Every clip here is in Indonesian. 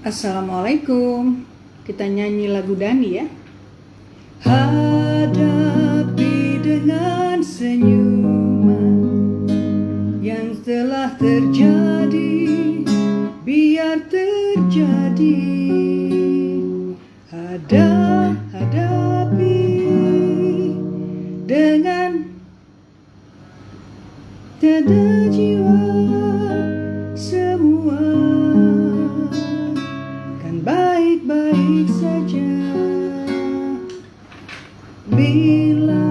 Assalamualaikum. Kita nyanyi lagu Dani ya. Hadapi dengan senyuman yang telah terjadi, biar terjadi. Hadapi dengan tiada jiwa, semua kan baik-baik saja. Bila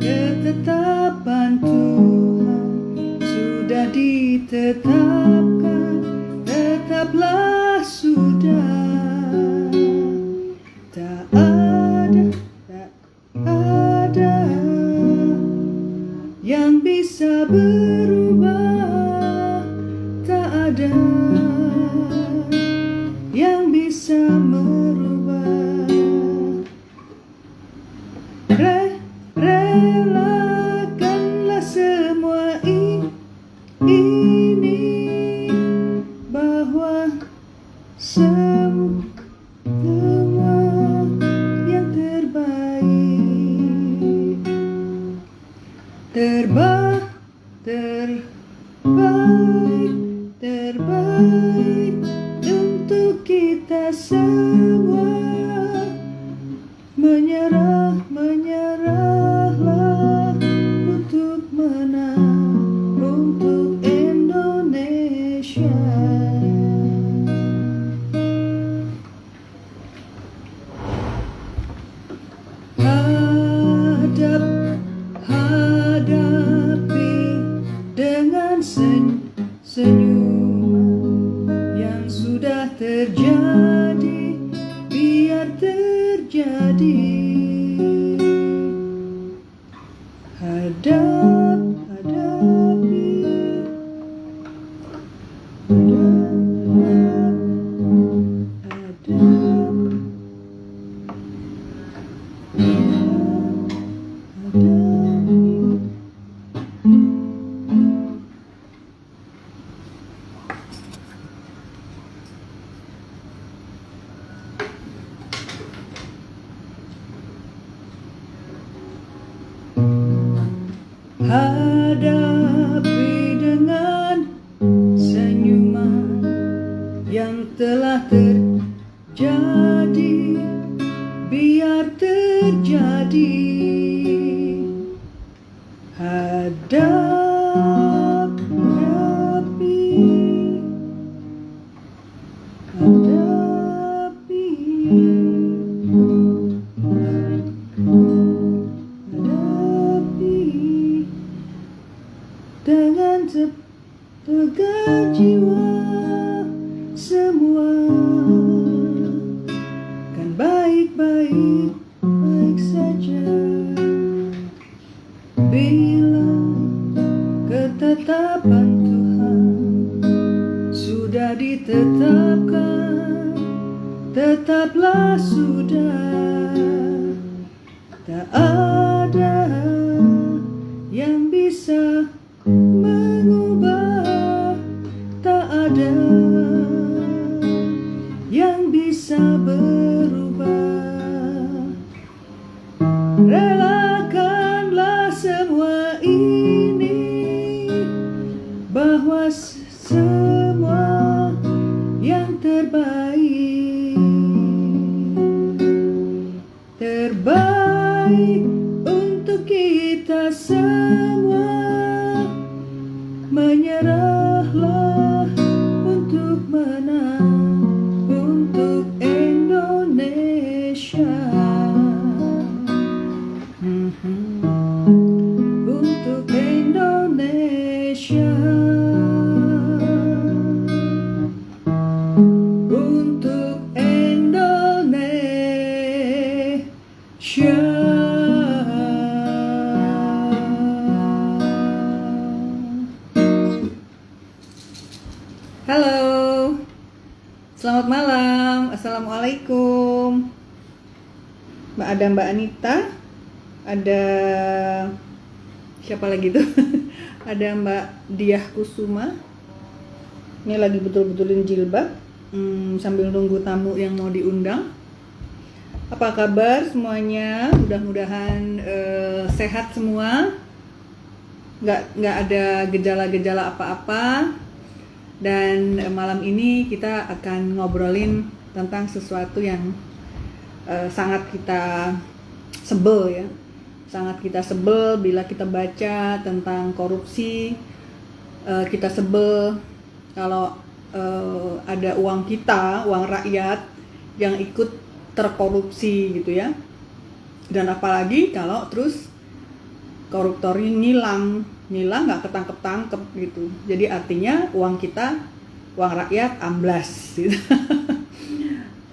ketetapan Tuhan sudah ditetapkan, tetaplah sudah. Tak ada yang bisa berubah, tak ada yang bisa merubah. Relakanlah semua ini, bahwa semua yang terbaik untuk kita semua. Menyerahlah untuk menang, untuk Indonesia. Hadapi dengan senyuman yang sudah terjadi, biar terjadi. Hadapi dengan senyuman yang telah terjadi, biar terjadi. Dengan tegar jiwa, semua kan baik-baik saja. Bila ketetapan Tuhan sudah ditetapkan, tetaplah sudah. Tak ada yang bisa mengubah, tak ada yang bisa berubah. Relakanlah semua ini, bahwa semua yang terbaik untuk kita semua. Menyerahlah untuk menang, untuk Indonesia. Untuk Indonesia. Untuk Indonesia. Halo, selamat malam. Assalamualaikum. Mbak Anita, ada siapa lagi tuh? Ada Mbak Diah Kusuma. Ini lagi betul-betulin jilbab. sambil nunggu tamu yang mau diundang. Apa kabar semuanya? Mudah-mudahan sehat semua, nggak ada gejala-gejala apa-apa. Dan malam ini kita akan ngobrolin tentang sesuatu yang sangat kita sebel ya. Sangat kita sebel bila kita baca tentang korupsi. Kita sebel kalau ada uang kita, uang rakyat yang ikut terkorupsi gitu ya. Dan apalagi kalau terus koruptornya ngilang nggak ketangkep gitu. Jadi artinya uang kita, uang rakyat amblas gitu.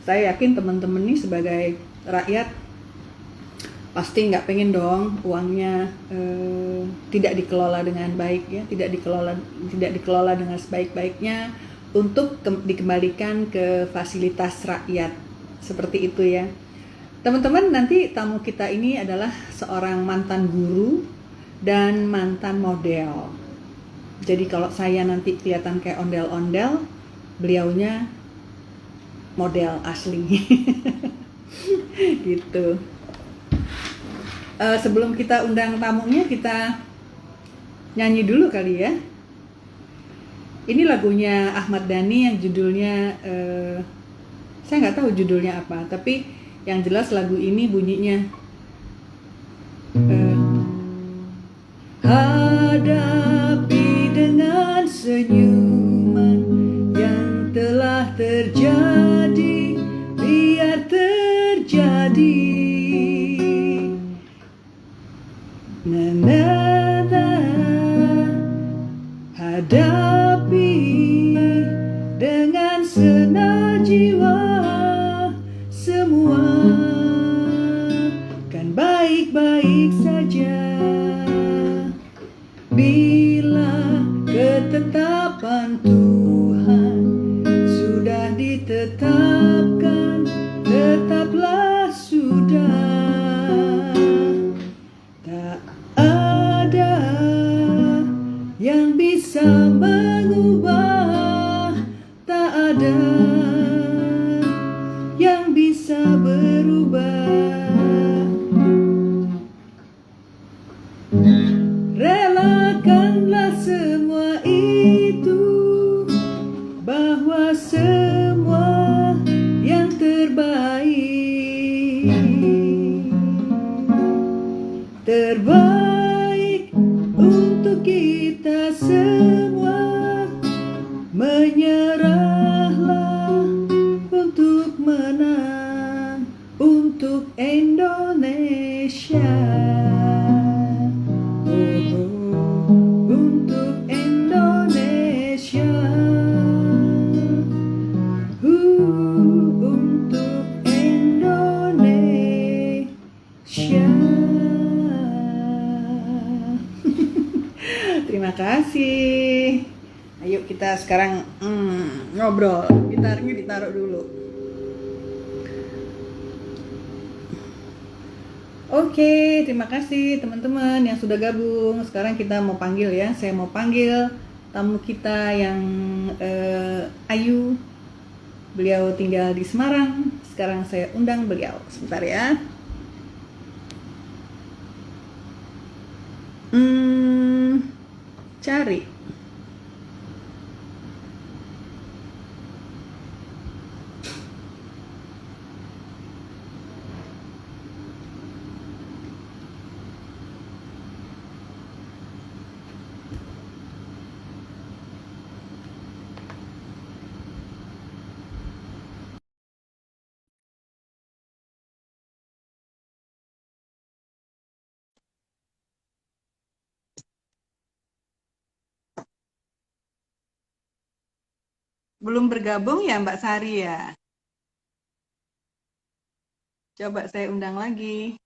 Saya yakin teman-teman nih sebagai rakyat pasti nggak pengen dong uangnya tidak dikelola dengan baik ya, tidak dikelola dengan sebaik-baiknya untuk dikembalikan ke fasilitas rakyat seperti itu ya. Teman-teman, nanti tamu kita ini adalah seorang mantan guru dan mantan model. Jadi kalau saya nanti kelihatan kayak ondel-ondel, beliaunya model asli. Gitu. Sebelum kita undang tamunya, kita nyanyi dulu kali ya. Ini lagunya Ahmad Dhani yang judulnya saya nggak tahu judulnya apa, tapi yang jelas lagu ini bunyinya hadapi dengan senyuman yang telah terjadi, biar terjadi. Hadapi dengan senar jiwa, semua kan baik-baik saja bila ketetapan Tuhan sudah ditetapkan. Tetaplah sudah, tak ada yang bisa mengubah, tak ada yang bisa berubah. Relakanlah semua itu, bahwa semua yang terbaik untuk kita semua. Menyerahlah untuk menang untuk Indonesia. Untuk Indonesia. Untuk Indonesia. Terima kasih. Ayo kita sekarang ngobrol. Gitarnya ditaruh dulu. Oke, terima kasih teman-teman yang sudah gabung. Sekarang kita mau panggil ya. Saya mau panggil tamu kita yang Ayu. Beliau tinggal di Semarang. Sekarang saya undang beliau. Sebentar ya. Cari. Belum bergabung ya Mbak Sari ya? Coba saya undang lagi.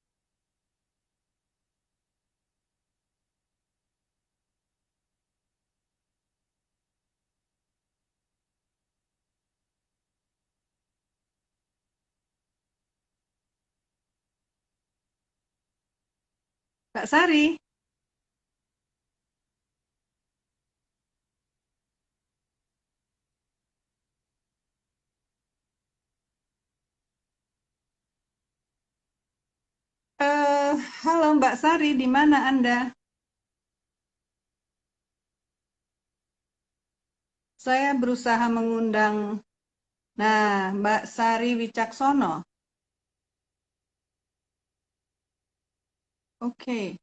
Mbak Sari. Halo Mbak Sari, di mana Anda? Saya berusaha mengundang. Nah, Mbak Sari Wicaksono. Oke.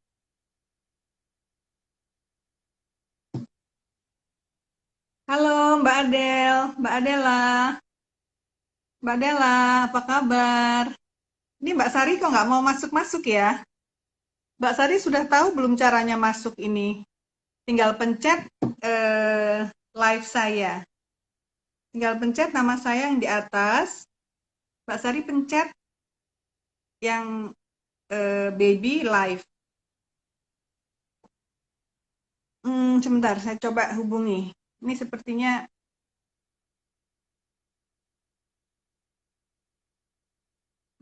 Halo Mbak Adel, Mbak Adela, Mbak Adela, apa kabar? Ini Mbak Sari kok nggak mau masuk-masuk ya? Mbak Sari sudah tahu belum caranya masuk ini? Tinggal pencet live saya. Tinggal pencet nama saya yang di atas. Mbak Sari pencet yang baby live. Sebentar, saya coba hubungi. Ini sepertinya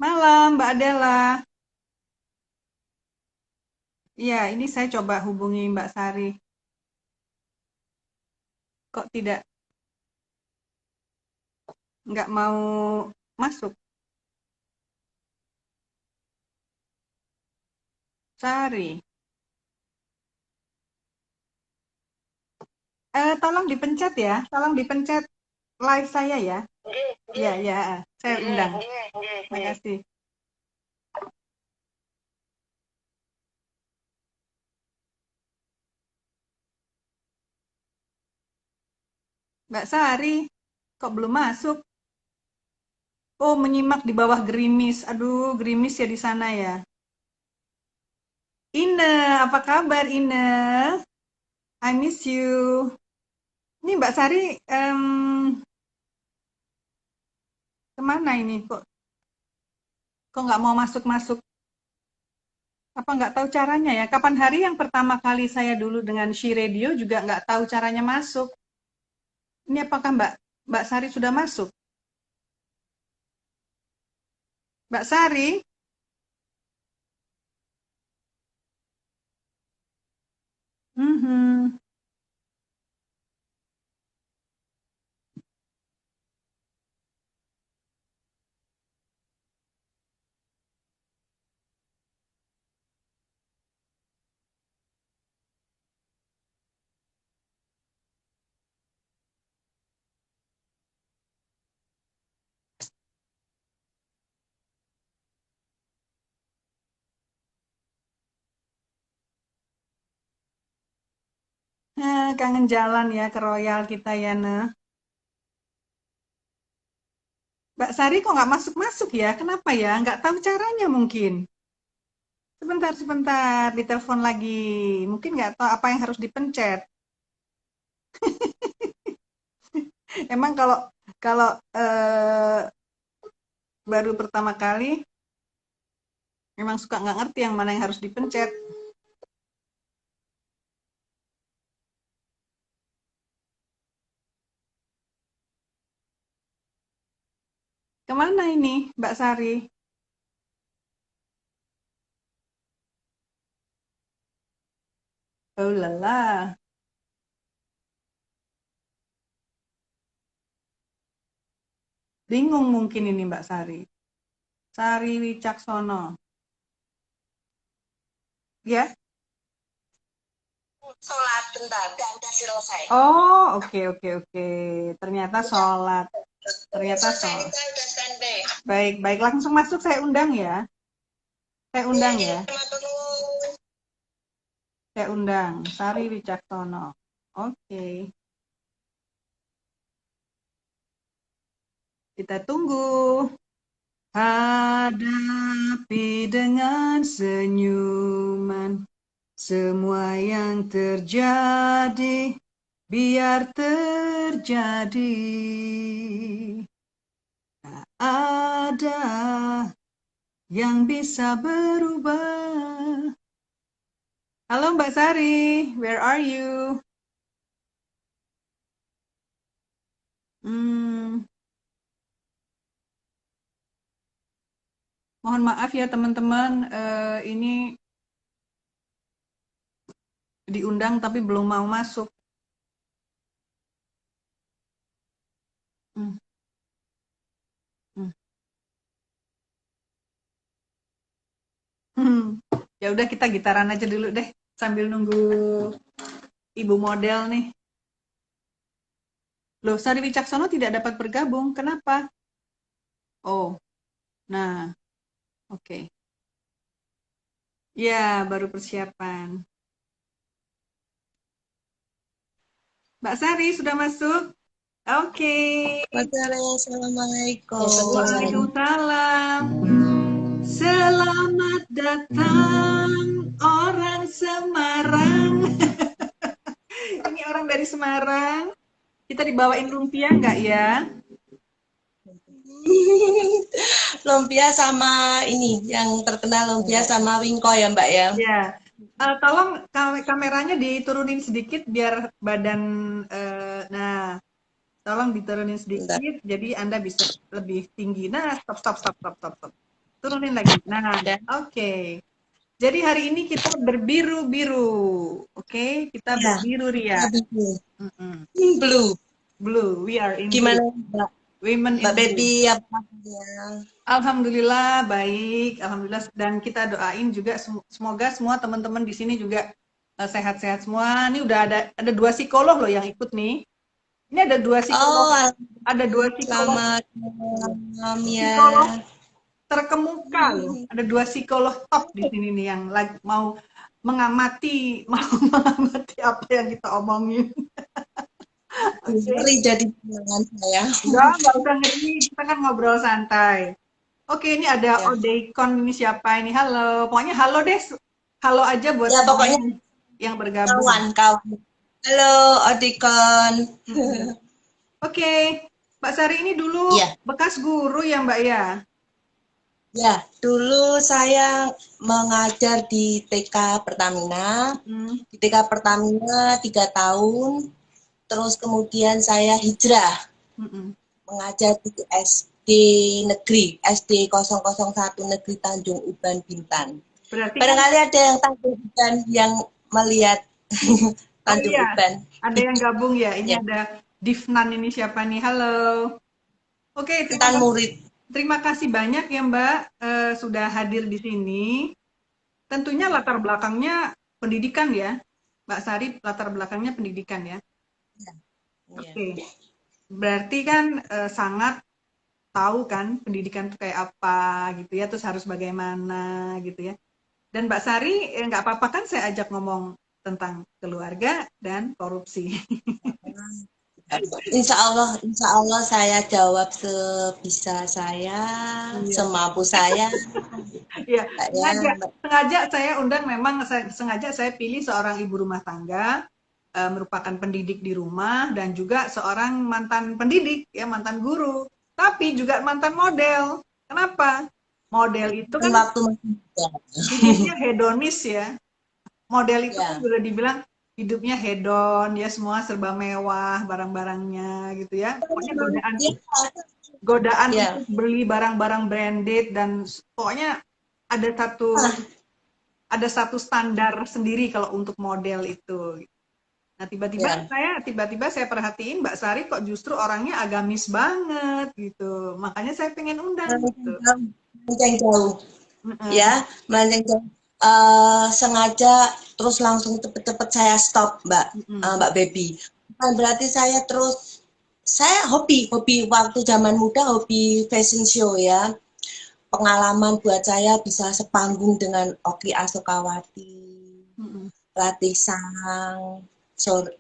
malam, Mbak Adela. Iya, ini saya coba hubungi Mbak Sari. Kok tidak, nggak mau masuk? Sari. Tolong dipencet ya, tolong dipencet live saya ya. Iya, ya, saya undang. Terima kasih. Mbak Sari, kok belum masuk? Oh, menyimak di bawah gerimis. Aduh, gerimis ya di sana ya. Ine, apa kabar Ine? I miss you. Ini Mbak Sari, kemana ini? Kok nggak mau masuk-masuk? Apa nggak tahu caranya ya? Kapan hari yang pertama kali saya dulu dengan She Radio juga nggak tahu caranya masuk. Ini apakah Mbak Sari sudah masuk? Mbak Sari? Mhm. Kangen jalan ya ke Royal kita ya, Ne. Mbak Sari kok nggak masuk-masuk ya? Kenapa ya? Nggak tahu caranya mungkin. Sebentar, sebentar, ditelepon lagi. Mungkin nggak tahu apa yang harus dipencet. Emang kalau kalau baru pertama kali, memang suka nggak ngerti yang mana yang harus dipencet. Kemana ini, Mbak Sari? Oh lala, bingung mungkin ini Mbak Sari. Sari Wicaksono. Ya? Sholat bentar, udah selesai. Oh, oke, oke, oke. Ternyata sholat. Ternyata sholat. Baik, baik. Langsung masuk saya undang ya. Saya undang ya. Saya undang. Sari Wicaksono. Oke. Kita tunggu. Hadapi dengan senyuman semua yang terjadi, biar terjadi. Tak ada yang bisa berubah. Halo Mbak Sari, where are you? Hmm, mohon maaf ya teman-teman, ini diundang tapi belum mau masuk. Hmm, hmm, hmm. Ya udah kita gitaran aja dulu deh sambil nunggu ibu model nih. Loh, Sari Wicaksono tidak dapat bergabung. Kenapa? Oh, nah, oke. Ya, baru persiapan. Mbak Sari sudah masuk? Oke. Assalamualaikum. Waalaikumsalam. Selamat datang orang Semarang. Ini orang dari Semarang. Kita dibawain lumpia nggak ya? Lumpia sama ini yang terkenal lumpia sama wingko ya Mbak ya. Ya. Tolong kameranya diturunin sedikit biar badan. Nah, tolong diturunin Bentar. sedikit. Jadi Anda bisa lebih tinggi. Nah, stop. Turunin lagi. Nah, Udah. oke. Jadi hari ini kita berbiru-biru. Oke, kita Ya, berbiru Ria. blue. Blue, we are in blue. Gimana Mbak? Women in Mbak blue. Baby apa kabarnya? Alhamdulillah baik, alhamdulillah, dan kita doain juga semoga semua teman-teman di sini juga sehat-sehat semua. Ini udah ada 2 psikolog loh yang ikut nih. Ini ada 2 psikolog, Oh, ada 2 psikolog, selamat malam ya. psikolog terkemuka loh. Ada 2 psikolog top di sini nih yang lagi mau mengamati apa yang kita omongin. Ngeri jadi dengan saya. Nggak usah ngeri, kita kan ngobrol santai. Oke, ini ada Ya. Odeikon, ini siapa ini? Halo, pokoknya halo deh, halo aja buat Ya pokoknya yang bergabung. kawan-kawan. Halo Odikon. Oke, Mbak Sari ini dulu Iya. bekas guru ya Mbak ya? Ya, dulu saya mengajar di TK Pertamina. Di TK Pertamina 3 tahun. Terus kemudian saya hijrah mengajar di SD negeri, SD 001 Negeri Tanjung Uban Bintan. Berarti Barangkali ada yang Tanjung Uban yang melihat Tanjung iya, Uban. ada yang gabung ya. Ini Ya. ada Divnan, ini siapa nih? Halo. Oke, terima kasih banyak ya Mbak sudah hadir di sini. Tentunya latar belakangnya pendidikan ya, Mbak Sari, latar belakangnya pendidikan ya. Oke. Berarti kan sangat tahu kan pendidikan itu kayak apa gitu ya, terus harus bagaimana gitu ya. Dan Mbak Sari nggak apa-apa kan saya ajak ngomong tentang keluarga dan korupsi. Insya Allah saya jawab sebisa saya, semampu saya. Iya, sengaja saya undang, memang sengaja saya pilih seorang ibu rumah tangga, merupakan pendidik di rumah dan juga seorang mantan pendidik ya, mantan guru, tapi juga mantan model. Kenapa? Model itu kan hidupnya hedonis ya. Model itu kan sudah dibilang hidupnya hedon ya, semua serba mewah barang-barangnya gitu ya. Pokoknya godaan untuk beli barang-barang branded dan pokoknya ada satu standar sendiri kalau untuk model itu. Nah, tiba-tiba saya perhatiin Mbak Sari kok justru orangnya agamis banget gitu. Makanya saya pengen undang gitu. Melenceng jauh. Ya, melenceng jauh. Sengaja terus langsung cepet-cepet saya stop Mbak Baby. Bukan berarti saya hobi waktu zaman muda, hobi fashion show ya. Pengalaman buat saya bisa sepanggung dengan Oki Asokawati, Ratih Sang,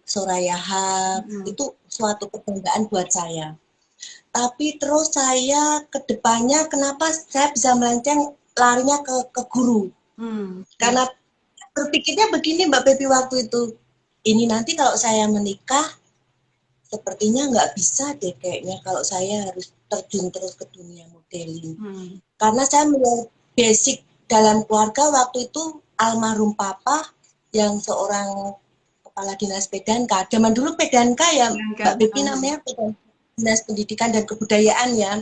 Soraya Haq, itu suatu kebanggaan buat saya. Tapi terus saya kedepannya kenapa saya bisa melenceng larinya ke guru. Karena berpikirnya begini Mbak Baby waktu itu, ini nanti kalau saya menikah sepertinya nggak bisa deh kayaknya kalau saya harus terjun terus ke dunia modeling. Karena saya melihat basic dalam keluarga waktu itu almarhum papa yang seorang kepala dinas PDANKA. Zaman dulu PDANKA ya Mbak Baby namanya Dinas Pendidikan dan Kebudayaan ya.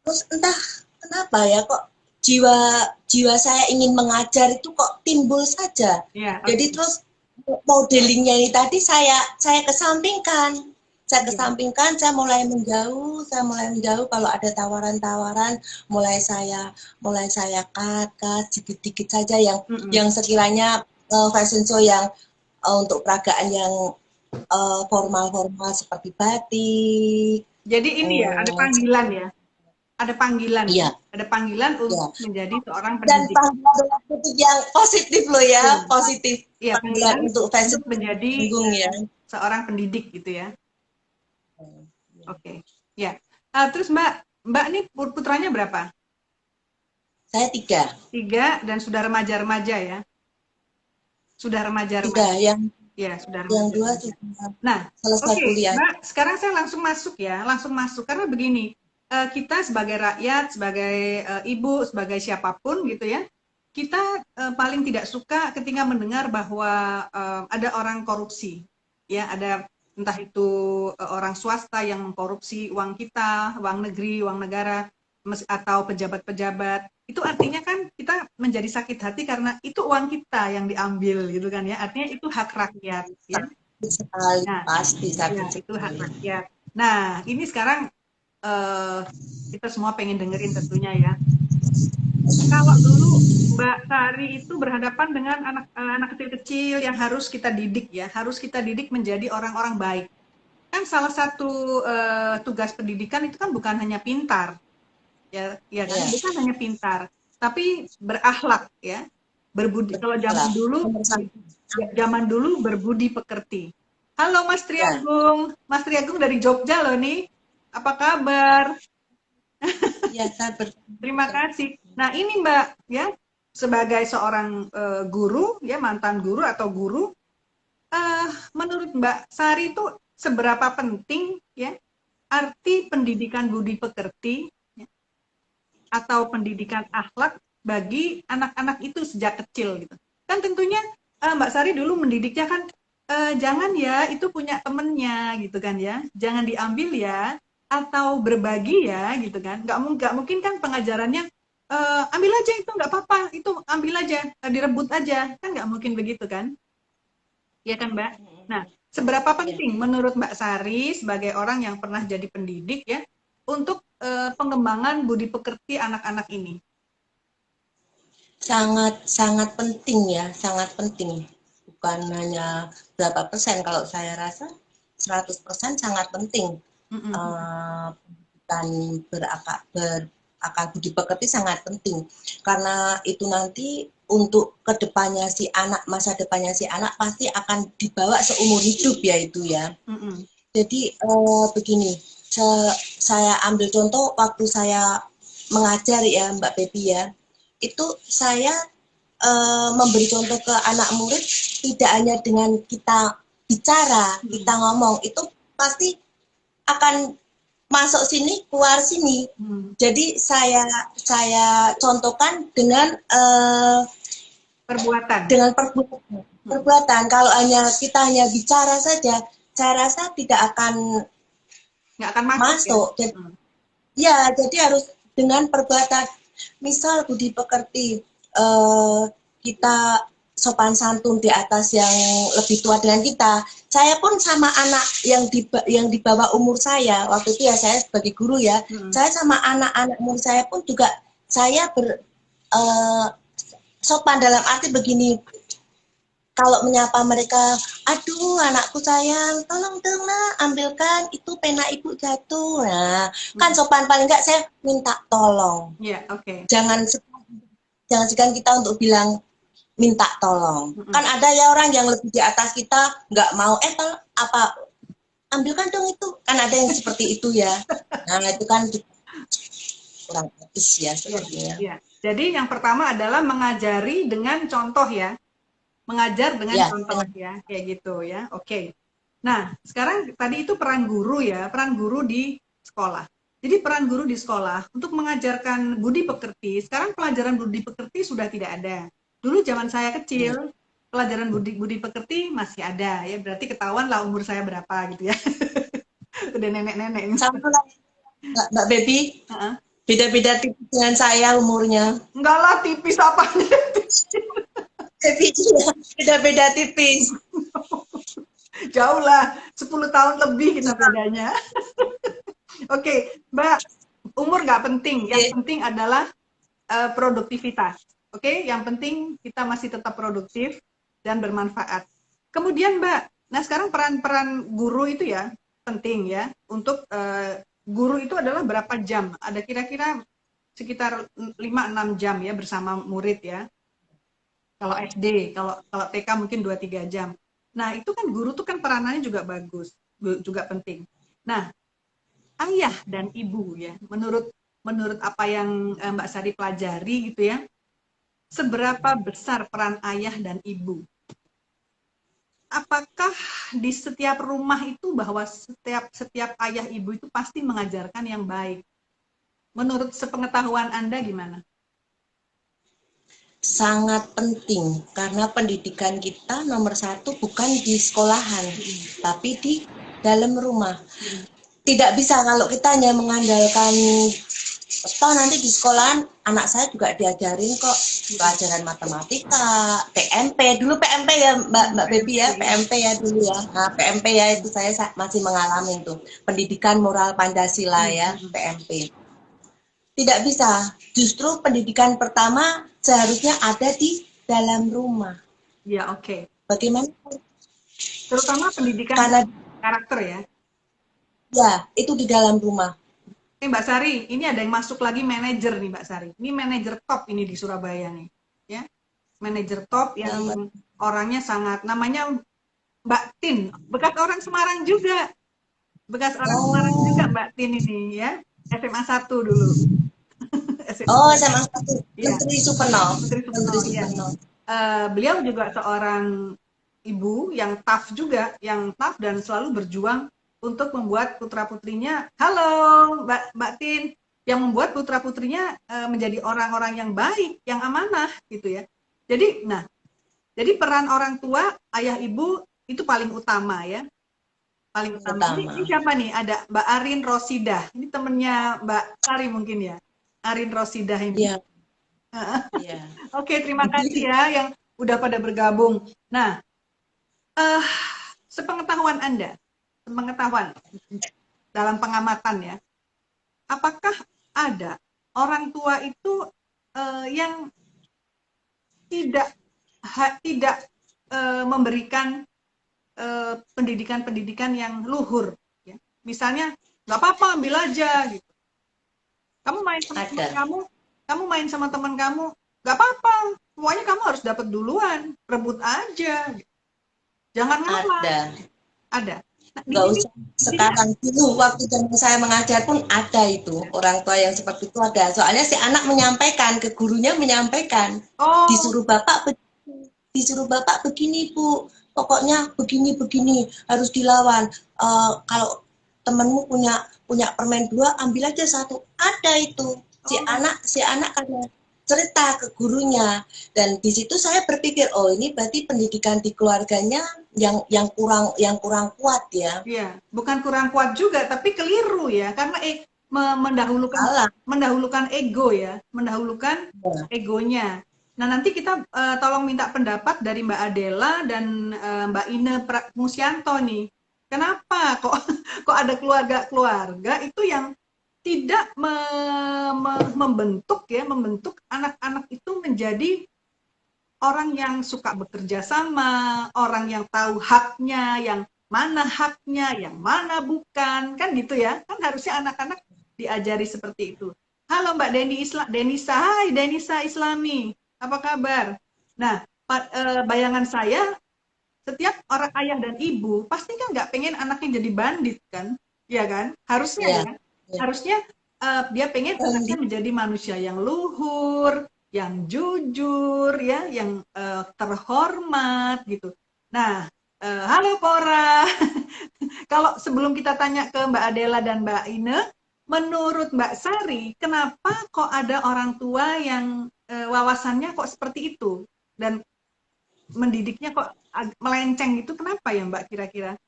Terus entah kenapa ya kok jiwa saya ingin mengajar itu kok timbul saja. Jadi terus modelingnya ini tadi saya kesampingkan. saya kesampingkan, saya mulai menjauh. Kalau ada tawaran-tawaran, mulai saya cut sedikit-sedikit saja yang sekiranya fashion show yang untuk peragaan yang formal-formal seperti batik. Jadi ini ya, ada panggilan ya. Ada panggilan, Iya. ada panggilan untuk menjadi seorang Dan pendidik. panggilan yang positif loh ya, positif. Iya, panggilan untuk fashion menjadi ya. seorang pendidik gitu ya. Oke. Ya. Terus Mbak ini putranya berapa? Saya 3. 3 dan sudah remaja-remaja ya. Sudah remaja-remaja. 3 yang ya, sudah yang remaja. 2 sudah Nah, selesai kuliah. Mbak, sekarang saya langsung masuk karena begini, kita sebagai rakyat, sebagai ibu, sebagai siapapun gitu ya, kita paling tidak suka ketika mendengar bahwa ada orang korupsi, ya, ada entah itu orang swasta yang mengkorupsi uang kita, uang negeri, uang negara, atau pejabat-pejabat. Itu artinya kan kita menjadi sakit hati karena itu uang kita yang diambil gitu kan ya, artinya itu hak rakyat ya. Nah, pasti sakit itu hak rakyat. Nah, ini sekarang kita semua pengen dengerin tentunya ya. Kalau dulu Mbak Sari itu berhadapan dengan anak kecil-kecil yang harus kita didik ya, harus kita didik menjadi orang-orang baik. Kan salah satu tugas pendidikan itu kan bukan hanya pintar, ya kan, bukan hanya pintar, tapi berakhlak ya, berbudi. Kalau zaman dulu berbudi pekerti. Halo Mas Triagung, Mas Triagung dari Jogja loh nih. Apa kabar? Ya, sabar. Terima kasih. Nah ini Mbak ya, sebagai seorang guru ya, mantan guru atau guru, menurut Mbak Sari itu seberapa penting ya arti pendidikan budi pekerti ya, atau pendidikan akhlak bagi anak-anak itu sejak kecil gitu. Kan tentunya Mbak Sari dulu mendidiknya kan jangan ya itu punya temennya gitu kan ya, jangan diambil ya, atau berbagi ya gitu kan. Nggak mungkin kan pengajarannya ambil aja itu nggak apa-apa, itu ambil aja, direbut aja, kan nggak mungkin begitu kan? Iya kan Mbak? Nah, seberapa penting menurut Mbak Sari sebagai orang yang pernah jadi pendidik ya untuk pengembangan budi pekerti anak-anak ini? Sangat penting ya, sangat penting. Bukan hanya berapa persen, kalau saya rasa 100% sangat penting. Dan berakal budi pekerti sangat penting, karena itu nanti untuk kedepannya si anak, masa depannya si anak pasti akan dibawa seumur hidup ya itu ya. Jadi begini, saya ambil contoh waktu saya mengajar ya Mbak Baby ya, itu saya memberi contoh ke anak murid tidak hanya dengan kita bicara, kita ngomong, itu pasti akan masuk sini, keluar sini. Jadi saya contohkan dengan perbuatan. Dengan perbuatan. Kalau kita hanya bicara saja, saya rasa tidak akan masuk. Ya, jadi harus dengan perbuatan. Misal budi pekerti, kita sopan santun di atas yang lebih tua dengan kita. Saya pun sama anak yang di bawah umur saya, waktu itu ya saya sebagai guru ya, saya sama anak-anak murid saya pun juga saya sopan dalam arti begini, kalau menyapa mereka, aduh anakku sayang, tolong dong nak, ambilkan itu pena ibu jatuh. Nah, kan sopan, paling enggak saya minta tolong. Jangan segan kita untuk bilang minta tolong. Kan ada ya orang yang lebih di atas kita, nggak mau, ambilkan dong itu. Kan ada yang seperti itu ya. Nah, itu kan kurang etis ya sepertinya. Jadi yang pertama adalah mengajari dengan contoh ya. Mengajar dengan contoh ya, kayak gitu ya. Oke. Nah, sekarang tadi itu peran guru ya, peran guru di sekolah. Jadi peran guru di sekolah untuk mengajarkan budi pekerti, sekarang pelajaran budi pekerti sudah tidak ada. Dulu zaman saya kecil, pelajaran budi pekerti masih ada ya, berarti ketahuan lah umur saya berapa gitu ya. Udah nenek-nenek. Sama lah, Mbak Baby. Beda-beda tipis dengan saya umurnya. Enggak lah, tipis apanya? Beda-beda tipis. Jauh lah, 10 tahun lebih kita bedanya. Oke, Mbak, umur nggak penting. Yang penting adalah produktivitas. Oke, yang penting kita masih tetap produktif dan bermanfaat. Kemudian Mbak, nah sekarang peran-peran guru itu ya penting ya untuk guru itu adalah berapa jam? Ada kira-kira sekitar 5-6 jam ya bersama murid ya. Kalau SD, kalau TK mungkin 2-3 jam. Nah, itu kan guru tuh kan peranannya juga bagus, juga penting. Nah, ayah dan ibu ya, menurut menurut apa yang Mbak Sari pelajari gitu ya, seberapa besar peran ayah dan ibu? Apakah di setiap rumah itu bahwa setiap ayah ibu itu pasti mengajarkan yang baik? Menurut sepengetahuan Anda gimana? Sangat penting karena pendidikan kita nomor satu bukan di sekolahan, tapi di dalam rumah. Tidak bisa kalau kita hanya mengandalkan toh nanti di sekolahan anak saya juga diajarin kok pelajaran matematika, PMP dulu PMP ya Mbak Baby ya, PMP ya dulu ya. Nah, PMP ya itu saya masih mengalami tuh pendidikan moral Pancasila ya, PMP. Tidak bisa. Justru pendidikan pertama seharusnya ada di dalam rumah. Ya, oke. Bagaimana? Terutama pendidikan Karena karakter ya. ya itu di dalam rumah. Mbak Sari, ini ada yang masuk lagi manajer nih Mbak Sari. Ini manajer top ini di Surabaya nih, ya. Manajer top yang orangnya sangat, namanya Mbak Tin, bekas orang Semarang juga. Bekas orang Semarang juga Mbak Tin ini ya. SMA 1 dulu. Oh, SMA 1. Iya, Menteri Supeno. Menteri Supeno, Menteri iya. Supeno. Beliau juga seorang ibu yang tough juga, yang tough dan selalu berjuang untuk membuat putra-putrinya, halo Mbak Tin, yang membuat putra-putrinya menjadi orang-orang yang baik, yang amanah gitu ya. Jadi peran orang tua, ayah ibu itu paling utama ya. Paling utama. Ini siapa nih? Ada Mbak Arin Rosidah. Ini temennya Mbak Sari mungkin ya. Arin Rosidah ini. Iya. Iya. Oke, terima kasih ya yang udah pada bergabung. Nah, sepengetahuan Anda, sepengetahuan dalam pengamatan ya, apakah ada orang tua itu yang tidak memberikan pendidikan-pendidikan yang luhur, ya? Misalnya nggak apa-apa ambil aja gitu. Kamu main sama teman kamu main sama teman kamu, nggak apa-apa. Semuanya kamu harus dapat duluan, rebut aja. Gitu. Jangan ngalah. Ada. Nah, nggak usah sekarang, dulu waktu zaman saya mengajar pun ada itu orang tua yang seperti itu ada. Soalnya si anak menyampaikan ke gurunya, menyampaikan disuruh bapak begini Bu, pokoknya begini harus dilawan. Kalau temenmu punya permen 2, ambil aja 1. Ada itu si anak karena cerita ke gurunya, dan di situ saya berpikir oh ini berarti pendidikan di keluarganya yang kurang kuat ya. Iya, bukan kurang kuat juga tapi keliru ya, karena mendahulukan ego ya, mendahulukan egonya. Nah, nanti kita tolong minta pendapat dari Mbak Adela dan Mbak Ine Musyanto nih. Kenapa kok ada keluarga itu yang tidak membentuk anak-anak itu menjadi orang yang suka bekerja sama, orang yang tahu haknya, yang mana bukan, kan gitu ya. Kan harusnya anak-anak diajari seperti itu. Halo Mbak Denisa, hai Denisa Islami, apa kabar? Nah, bayangan saya, setiap orang ayah dan ibu pasti kan nggak pengen anaknya jadi bandit kan, ya kan? Harusnya ya. Harusnya dia pengen anaknya menjadi manusia yang luhur, yang jujur, ya, yang terhormat gitu. Nah, halo Pora. Kalau sebelum kita tanya ke Mbak Adela dan Mbak Ine, menurut Mbak Sari, kenapa kok ada orang tua yang wawasannya kok seperti itu dan mendidiknya kok melenceng itu, kenapa ya Mbak kira-kira?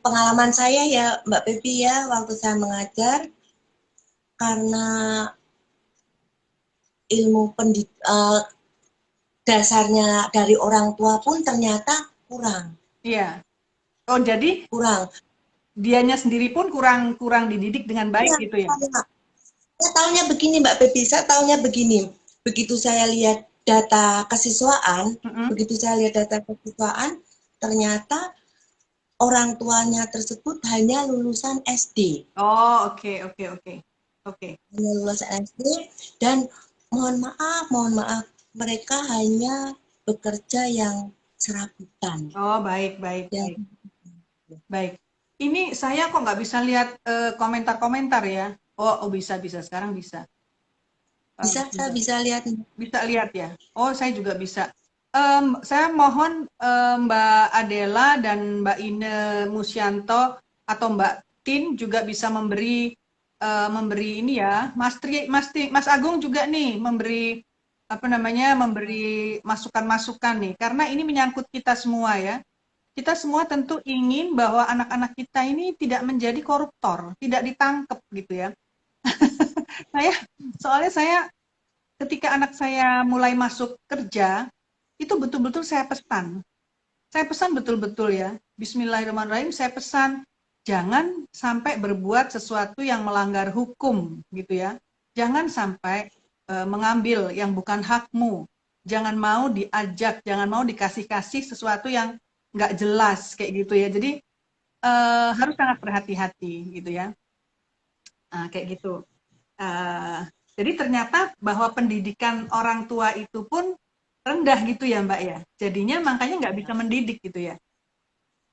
Pengalaman saya ya Mbak Pepi ya, waktu saya mengajar, karena ilmu dasarnya dari orang tua pun ternyata kurang. Iya. Oh, jadi Kurang. dianya sendiri pun kurang dididik dengan baik Ya, gitu ya? saya tahunya begini Mbak Baby, saya tahunya begini. Begitu saya lihat data kesiswaan, Mm-mm. ternyata orang tuanya tersebut hanya lulusan SD. Oh, oke, oke, oke. Oke. Hanya lulusan SD dan mohon maaf, mereka hanya bekerja yang serabutan. Oh, baik, baik, Yang baik. Baik. Ini saya kok nggak bisa lihat komentar-komentar ya? Oh, oh bisa, bisa. Sekarang bisa. bisa saya Sebentar. bisa lihat. Bisa lihat ya? Oh, saya juga bisa. Saya mohon Mbak Adela dan Mbak Ine Musyanto atau Mbak Tin juga bisa memberi ini ya. Mas Agung juga nih memberi apa namanya memberi masukan-masukan nih karena ini menyangkut kita semua ya. Kita semua tentu ingin bahwa anak-anak kita ini tidak menjadi koruptor, tidak ditangkap gitu ya. Saya soalnya saya ketika anak saya mulai masuk kerja, itu betul-betul saya pesan. Saya pesan betul-betul ya. Bismillahirrahmanirrahim, saya pesan jangan sampai berbuat sesuatu yang melanggar hukum gitu ya. Jangan sampai mengambil yang bukan hakmu. Jangan mau diajak, jangan mau dikasih-kasih sesuatu yang nggak jelas kayak gitu ya. Jadi harus sangat berhati-hati gitu ya. Nah, kayak gitu. Eh, jadi ternyata bahwa pendidikan orang tua itu pun rendah gitu ya Mbak ya. Jadinya makanya nggak bisa mendidik gitu ya.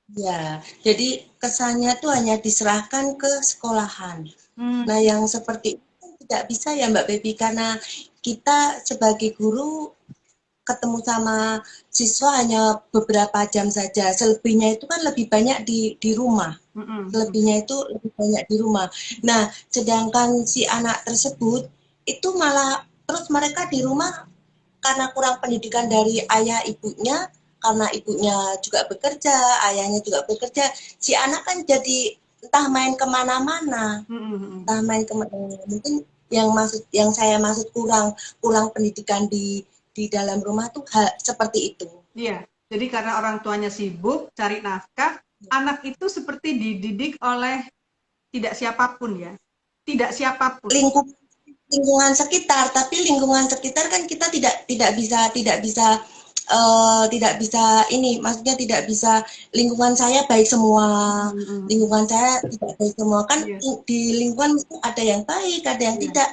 Ya, jadi kesannya tuh hanya diserahkan ke sekolahan. Hmm, Nah, yang seperti itu tidak bisa ya Mbak Baby karena kita sebagai guru ketemu sama siswa hanya beberapa jam saja. Selebihnya itu kan lebih banyak di rumah. mm, mm, mm. Selebihnya itu lebih banyak di rumah. Nah, sedangkan si anak tersebut itu malah terus mereka di rumah karena kurang pendidikan dari ayah ibunya, karena ibunya juga bekerja, ayahnya juga bekerja, si anak kan jadi entah main kemana-mana, Mm, mm, mm. entah main kemana-mana. Mungkin yang saya maksud kurang kurang pendidikan di dalam rumah tuh seperti itu. Iya. Jadi karena orang tuanya sibuk cari nafkah, anak itu seperti dididik oleh tidak siapapun ya. Tidak siapapun. Lingkup lingkungan sekitar, tapi lingkungan sekitar kan kita tidak bisa ini, maksudnya tidak bisa lingkungan saya baik semua, Mm, mm, mm. lingkungan saya tidak baik semua kan, Iya, di lingkungan ada yang baik, ada yang iya. tidak.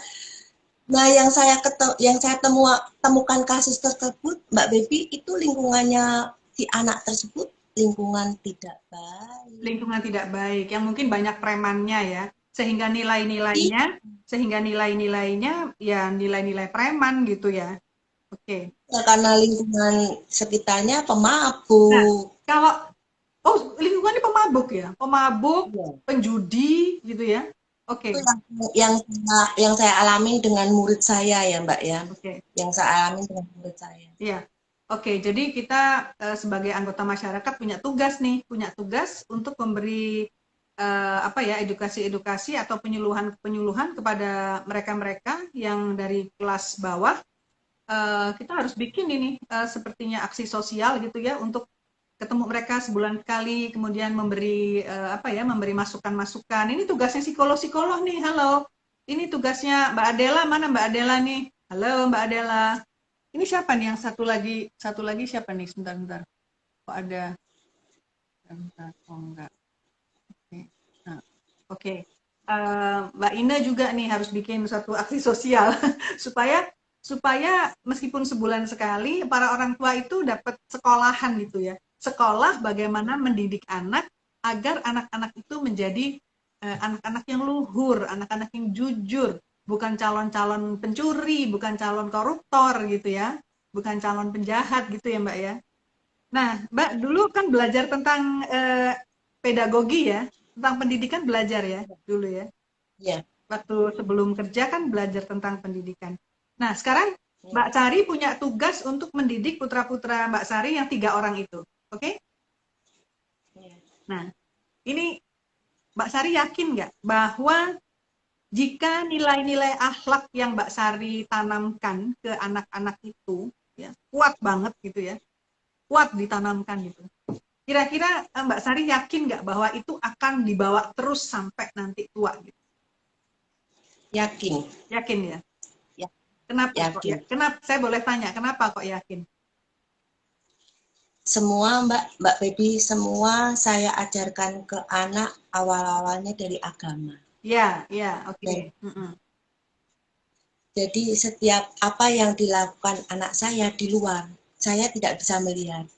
Nah, yang saya temukan kasus tersebut, Mbak Baby, itu lingkungannya si anak tersebut lingkungan tidak baik. Lingkungan tidak baik, yang mungkin banyak premannya ya, sehingga Ih, nilai-nilainya, sehingga nilai-nilainya ya nilai-nilai preman gitu ya. Oke. ya karena lingkungan sekitarnya Nah, pemabuk. kalau oh lingkungannya pemabuk ya, pemabuk, Iya. penjudi gitu ya. Itu Oke, yang saya alami dengan murid saya ya Mbak ya, oke, yang saya alami dengan murid saya. iya. Oke, jadi kita sebagai anggota masyarakat punya tugas nih, punya tugas untuk memberi apa ya edukasi-edukasi atau penyuluhan-penyuluhan kepada mereka-mereka yang dari kelas bawah. Kita harus bikin ini sepertinya aksi sosial gitu ya untuk ketemu mereka sebulan sekali, kemudian memberi apa ya, memberi masukan-masukan. Ini tugasnya psikolog-psikolog nih. Halo. Ini tugasnya Mbak Adela. Mana Mbak Adela nih? Halo Mbak Adela. Ini siapa nih yang satu lagi siapa nih? Sebentar-bentar. Kok ada? Bentar. Oh enggak. Oke. Nah, oke. Mbak Ina juga nih harus bikin suatu aksi sosial supaya supaya meskipun sebulan sekali para orang tua itu dapat sekolahan gitu ya. Sekolah bagaimana mendidik anak agar anak-anak itu menjadi anak-anak yang luhur, anak-anak yang jujur, bukan calon-calon pencuri, bukan calon koruptor gitu ya. Bukan calon penjahat gitu ya, Mbak ya. Nah, Mbak dulu kan belajar tentang pedagogi ya, tentang pendidikan belajar ya dulu ya. Ya, Waktu sebelum kerja kan belajar tentang pendidikan. Nah, sekarang ya, Mbak Sari punya tugas untuk mendidik putra-putra Mbak Sari yang 3 orang itu. Oke? ya. Nah, ini Mbak Sari yakin nggak bahwa jika nilai-nilai akhlak yang Mbak Sari tanamkan ke anak-anak itu ya, kuat banget gitu ya, kuat ditanamkan gitu. Kira-kira Mbak Sari yakin nggak bahwa itu akan dibawa terus sampai nanti tua gitu? Yakin. Yakin ya? Ya, Kenapa kok ya? yakin. Kenapa? Saya boleh tanya, kenapa kok yakin? Semua Mbak Baby, semua saya ajarkan ke anak awal-awalnya dari agama. Ya, ya, oke. Dan jadi setiap apa yang dilakukan anak saya di luar, saya tidak bisa melihat.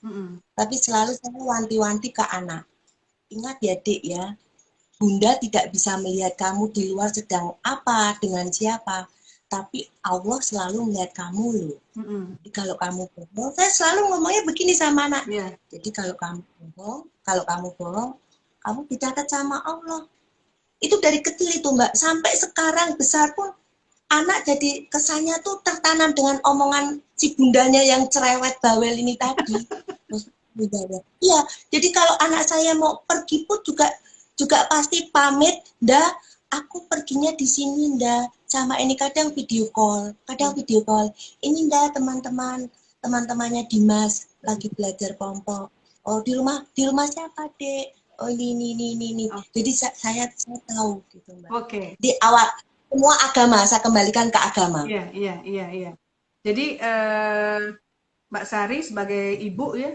Tapi selalu saya wanti-wanti ke anak. Ingat ya Dek ya, Bunda tidak bisa melihat kamu di luar sedang apa, dengan siapa. Tapi Allah selalu melihat kamu loh. Jadi kalau kamu bohong, saya selalu ngomongnya begini sama anak. Yeah. Jadi kalau kamu bohong, kamu dicatat sama Allah. Itu dari kecil itu Mbak, sampai sekarang besar pun anak jadi kesannya tuh tertanam dengan omongan si bundanya yang cerewet bawel ini tadi. Iya, jadi kalau anak saya mau pergi pun juga pasti pamit, dah aku perginya di sini dah sama ini kadang video call. Ini dah teman-temannya Dimas lagi belajar kelompok. Oh di rumah siapa Dek? Oh ini. Oh. Jadi saya tahu gitu Mbak. Oke. Di awal semua agama saya kembalikan ke agama. Iya. Jadi Mbak Sari sebagai ibu ya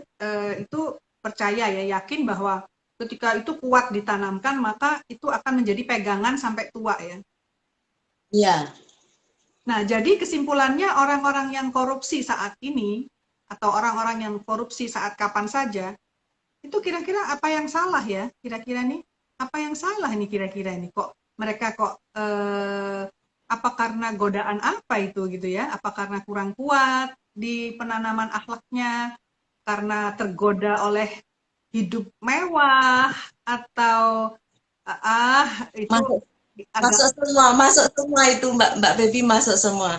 itu percaya ya, yakin bahwa ketika itu kuat ditanamkan maka itu akan menjadi pegangan sampai tua ya. Iya. Nah, jadi kesimpulannya orang-orang yang korupsi saat ini atau orang-orang yang korupsi saat kapan saja itu kira-kira apa yang salah ya? Kira-kira nih apa yang salah nih kira-kira ini kok mereka kok apa karena godaan apa itu gitu ya? Apa karena kurang kuat di penanaman akhlaknya? Karena tergoda oleh hidup mewah atau itu masuk semua itu Mbak Baby, masuk semua.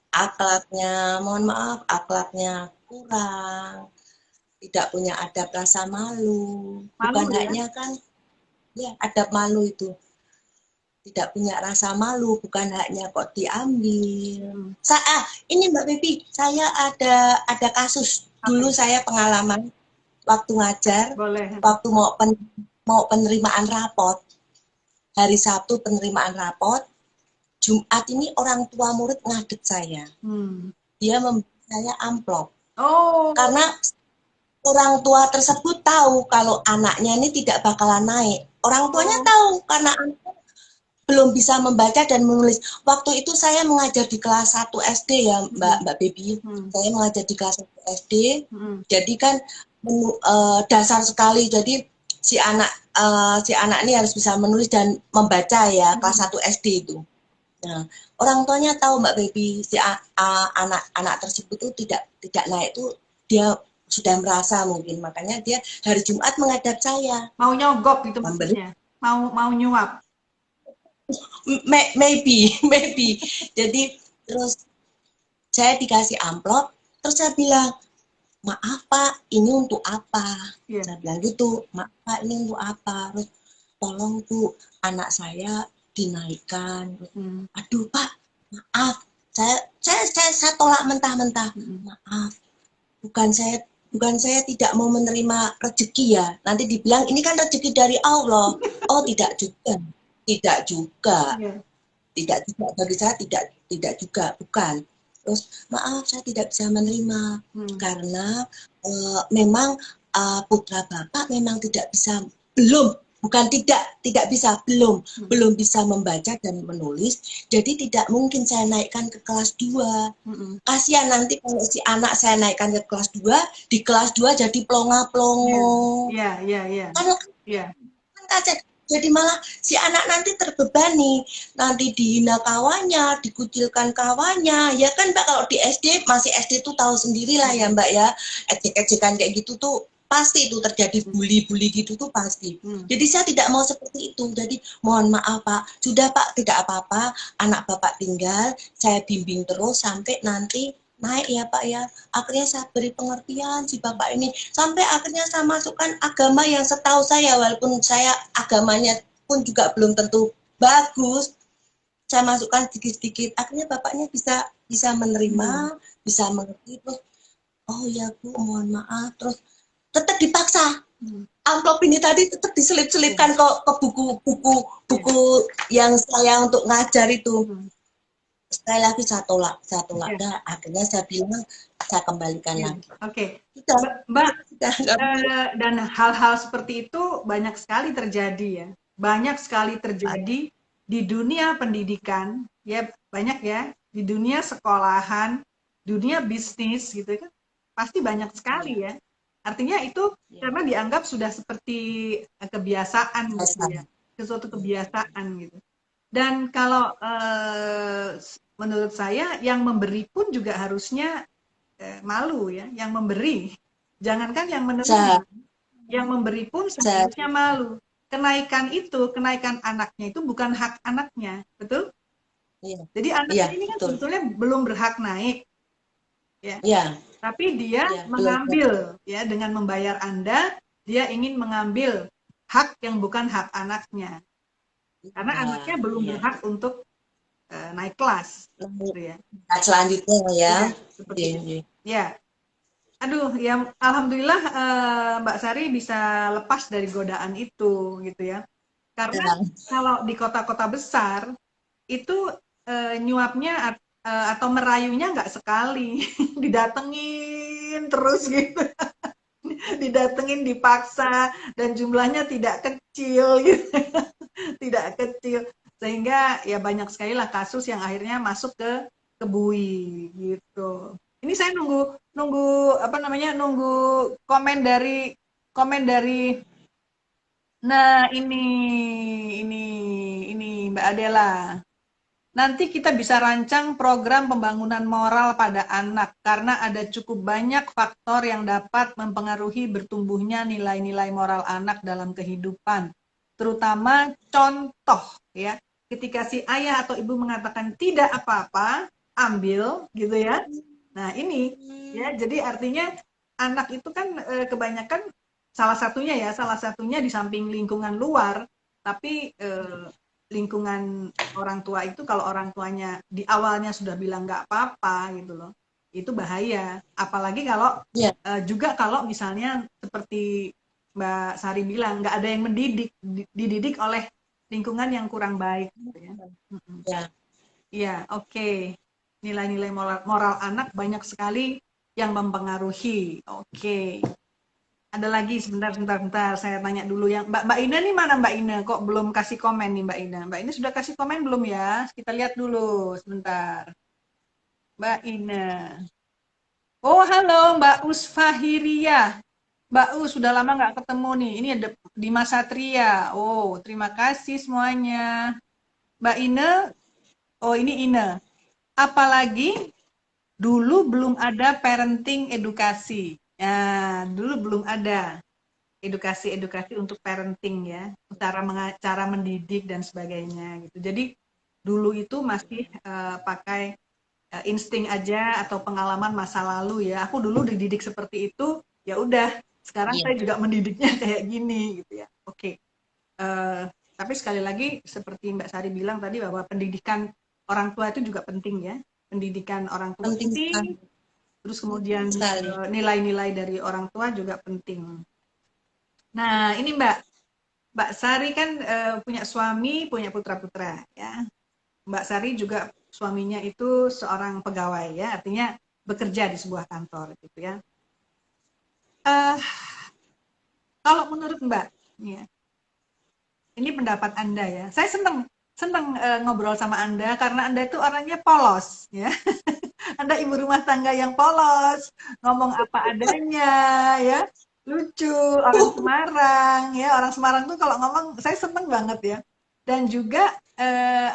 Akhlaknya, mohon maaf, akhlaknya kurang, tidak punya adab rasa malu. Bukan ya? hanya kan ya adab malu itu. Tidak punya rasa malu, bukan haknya kok diambil. Ini Mbak Baby, saya ada kasus. Dulu saya pengalaman waktu ngajar, waktu mau penerimaan rapot. Hari Sabtu penerimaan rapot, Jumat ini orang tua murid ngadep saya. Dia memberi saya amplop. Karena orang tua tersebut tahu kalau anaknya ini tidak bakalan naik. Orang tuanya tahu karena anaknya belum bisa membaca dan menulis. Waktu itu saya mengajar di kelas 1 SD ya Mbak Baby. Saya mengajar di kelas 1 SD. Jadi kan dasar sekali. Jadi si anak ini harus bisa menulis dan membaca ya, kelas 1 SD itu. Nah, orang tuanya tahu Mbak Baby, si anak tersebut itu tidak naik itu, dia sudah merasa mungkin, makanya dia hari Jumat menghadap saya. Mau nyogok gitu maksudnya? Mau nyuap? Maybe. Jadi terus saya dikasih amplop, terus saya bilang, maaf Pak, ini untuk apa? Saya bilang gitu, maaf Pak, ini untuk apa? Terus tolong Bu, anak saya dinaikkan. Aduh Pak, maaf, saya tolak mentah-mentah. Maaf, bukan saya tidak mau menerima rezeki ya. Nanti dibilang ini kan rezeki dari Allah. Oh tidak juga. Bagi saya tidak juga, bukan. Terus maaf saya tidak bisa menerima karena memang putra Bapak memang tidak bisa, belum bisa membaca dan menulis, jadi tidak mungkin saya naikkan ke kelas 2. Kasihan nanti kalau si anak saya naikkan ke kelas 2, di kelas 2 jadi plonga-plongo. Jadi malah si anak nanti terbebani, nanti dihina kawannya, dikucilkan kawannya, ya kan Mbak, kalau di SD, masih SD tuh tahu sendirilah ya Mbak ya, ejek-ejekan kayak gitu tuh pasti itu terjadi, bully gitu tuh pasti. Jadi saya tidak mau seperti itu, jadi mohon maaf Pak, sudah Pak, tidak apa-apa, anak Bapak tinggal, saya bimbing terus sampai nanti naik ya Pak ya. Akhirnya saya beri pengertian si Bapak ini, sampai akhirnya saya masukkan agama yang setahu saya, walaupun saya agamanya pun juga belum tentu bagus, saya masukkan sedikit-sedikit, akhirnya Bapaknya bisa bisa menerima, bisa mengerti, terus oh ya Bu, mohon maaf, terus tetap dipaksa. Amplop ini tadi tetap diselip-selipkan ke buku yang saya untuk ngajar itu. Sekali lagi saya tolak. Dan akhirnya saya bilang saya kembalikan lagi. Oke. Sudah, Mbak, sudah, dan hal-hal seperti itu banyak sekali terjadi ya. Banyak sekali terjadi di dunia pendidikan, ya banyak ya, di dunia sekolahan, dunia bisnis gitu kan. Pasti banyak sekali ya. Artinya itu karena dianggap sudah seperti kebiasaan gitu ya. Sesuatu kebiasaan gitu. Dan kalau menurut saya yang memberi pun juga harusnya malu ya, yang memberi. Jangankan yang menerima, yang memberi pun seharusnya malu. Kenaikan anaknya itu bukan hak anaknya, betul? Jadi anaknya ini kan sebetulnya belum berhak naik, ya. Tapi dia mengambil, ya, dengan membayar Anda, dia ingin mengambil hak yang bukan hak anaknya, karena anaknya belum berhak untuk naik kelas, gitu ya. Selanjutnya ya. Seperti itu. Ya. Aduh, ya alhamdulillah Mbak Sari bisa lepas dari godaan itu gitu ya. Karena kalau di kota-kota besar itu nyuapnya atau merayunya nggak sekali, didatengin terus gitu, didatengin dipaksa dan jumlahnya tidak kecil gitu, tidak kecil sehingga ya banyak sekali lah kasus yang akhirnya masuk ke bui gitu. Ini saya nunggu apa namanya, nunggu komen dari nah ini Mbak Adela. Nanti kita bisa rancang program pembangunan moral pada anak karena ada cukup banyak faktor yang dapat mempengaruhi bertumbuhnya nilai-nilai moral anak dalam kehidupan. Terutama contoh ya, ketika si ayah atau ibu mengatakan tidak apa-apa, ambil gitu ya. Nah, ini ya, jadi artinya anak itu kan kebanyakan salah satunya di samping lingkungan luar, tapi lingkungan orang tua itu kalau orang tuanya di awalnya sudah bilang nggak apa-apa gitu loh, itu bahaya. Apalagi kalau juga kalau misalnya seperti Mbak Sari bilang nggak ada yang mendidik, dididik oleh lingkungan yang kurang baik gitu ya. Iya, oke. Nilai-nilai moral anak banyak sekali yang mempengaruhi. Oke. Ada lagi sebentar, saya tanya dulu yang Mbak Ina nih, mana Mbak Ina? Kok belum kasih komen nih Mbak Ina? Mbak Ina sudah kasih komen belum ya? Kita lihat dulu sebentar. Mbak Ina. Oh, halo Mbak Usfahiria. Mbak Us, sudah lama nggak ketemu nih. Ini ada Dimas Satria. Oh, terima kasih semuanya. Mbak Ina, oh ini Ina. Apalagi dulu belum ada parenting edukasi. Ya, dulu belum ada edukasi untuk parenting ya, cara mendidik dan sebagainya gitu. Jadi dulu itu masih pakai insting aja atau pengalaman masa lalu ya. Aku dulu dididik seperti itu, ya udah. Sekarang saya juga mendidiknya kayak gini gitu ya. Oke. Tapi sekali lagi seperti Mbak Sari bilang tadi bahwa pendidikan orang tua itu juga penting ya. Pendidikan orang tua penting. Terus kemudian nilai-nilai dari orang tua juga penting. Nah, ini Mbak Sari kan punya suami, punya putra-putra ya. Mbak Sari juga suaminya itu seorang pegawai ya, artinya bekerja di sebuah kantor gitu ya. Kalau menurut Mbak, ya, ini pendapat Anda ya. Saya senang ngobrol sama Anda karena Anda itu orangnya polos ya. Anda ibu rumah tangga yang polos, ngomong apa adanya ya. Lucu, orang Semarang ya, orang Semarang tuh kalau ngomong saya seneng banget ya. Dan juga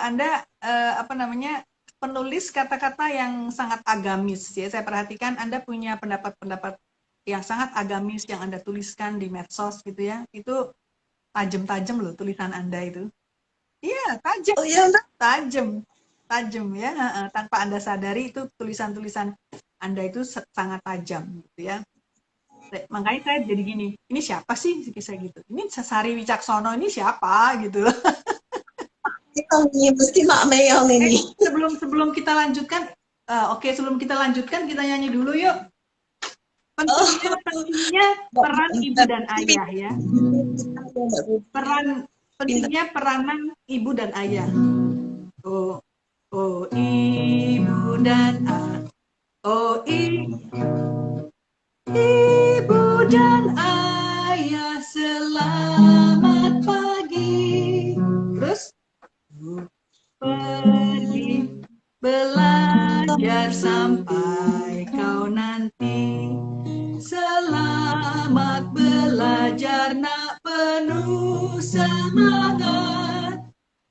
Anda apa namanya, penulis kata-kata yang sangat agamis ya. Saya perhatikan Anda punya pendapat-pendapat yang sangat agamis yang Anda tuliskan di medsos gitu ya. Itu tajam-tajam loh tulisan Anda itu. Iya, tajam. Oh iya, tajam ya. Tanpa Anda sadari itu tulisan-tulisan Anda itu sangat tajam gitu ya. Makanya saya jadi gini, ini siapa sih saya gitu, ini Sari Wicaksono ini siapa gitu. Mesti Mak Meyong ini. Sebelum kita lanjutkan, Oke, sebelum kita lanjutkan, kita nyanyi dulu yuk. Oh, Pentingnya peran ibu dan ayah ya. Pentingnya peranan ibu dan ayah. Oh, oh ibu dan ayah. Oh ibu dan ayah, selamat pagi. Terus pergi belajar sampai kau nanti. Selamat belajar nak, penuh semangat,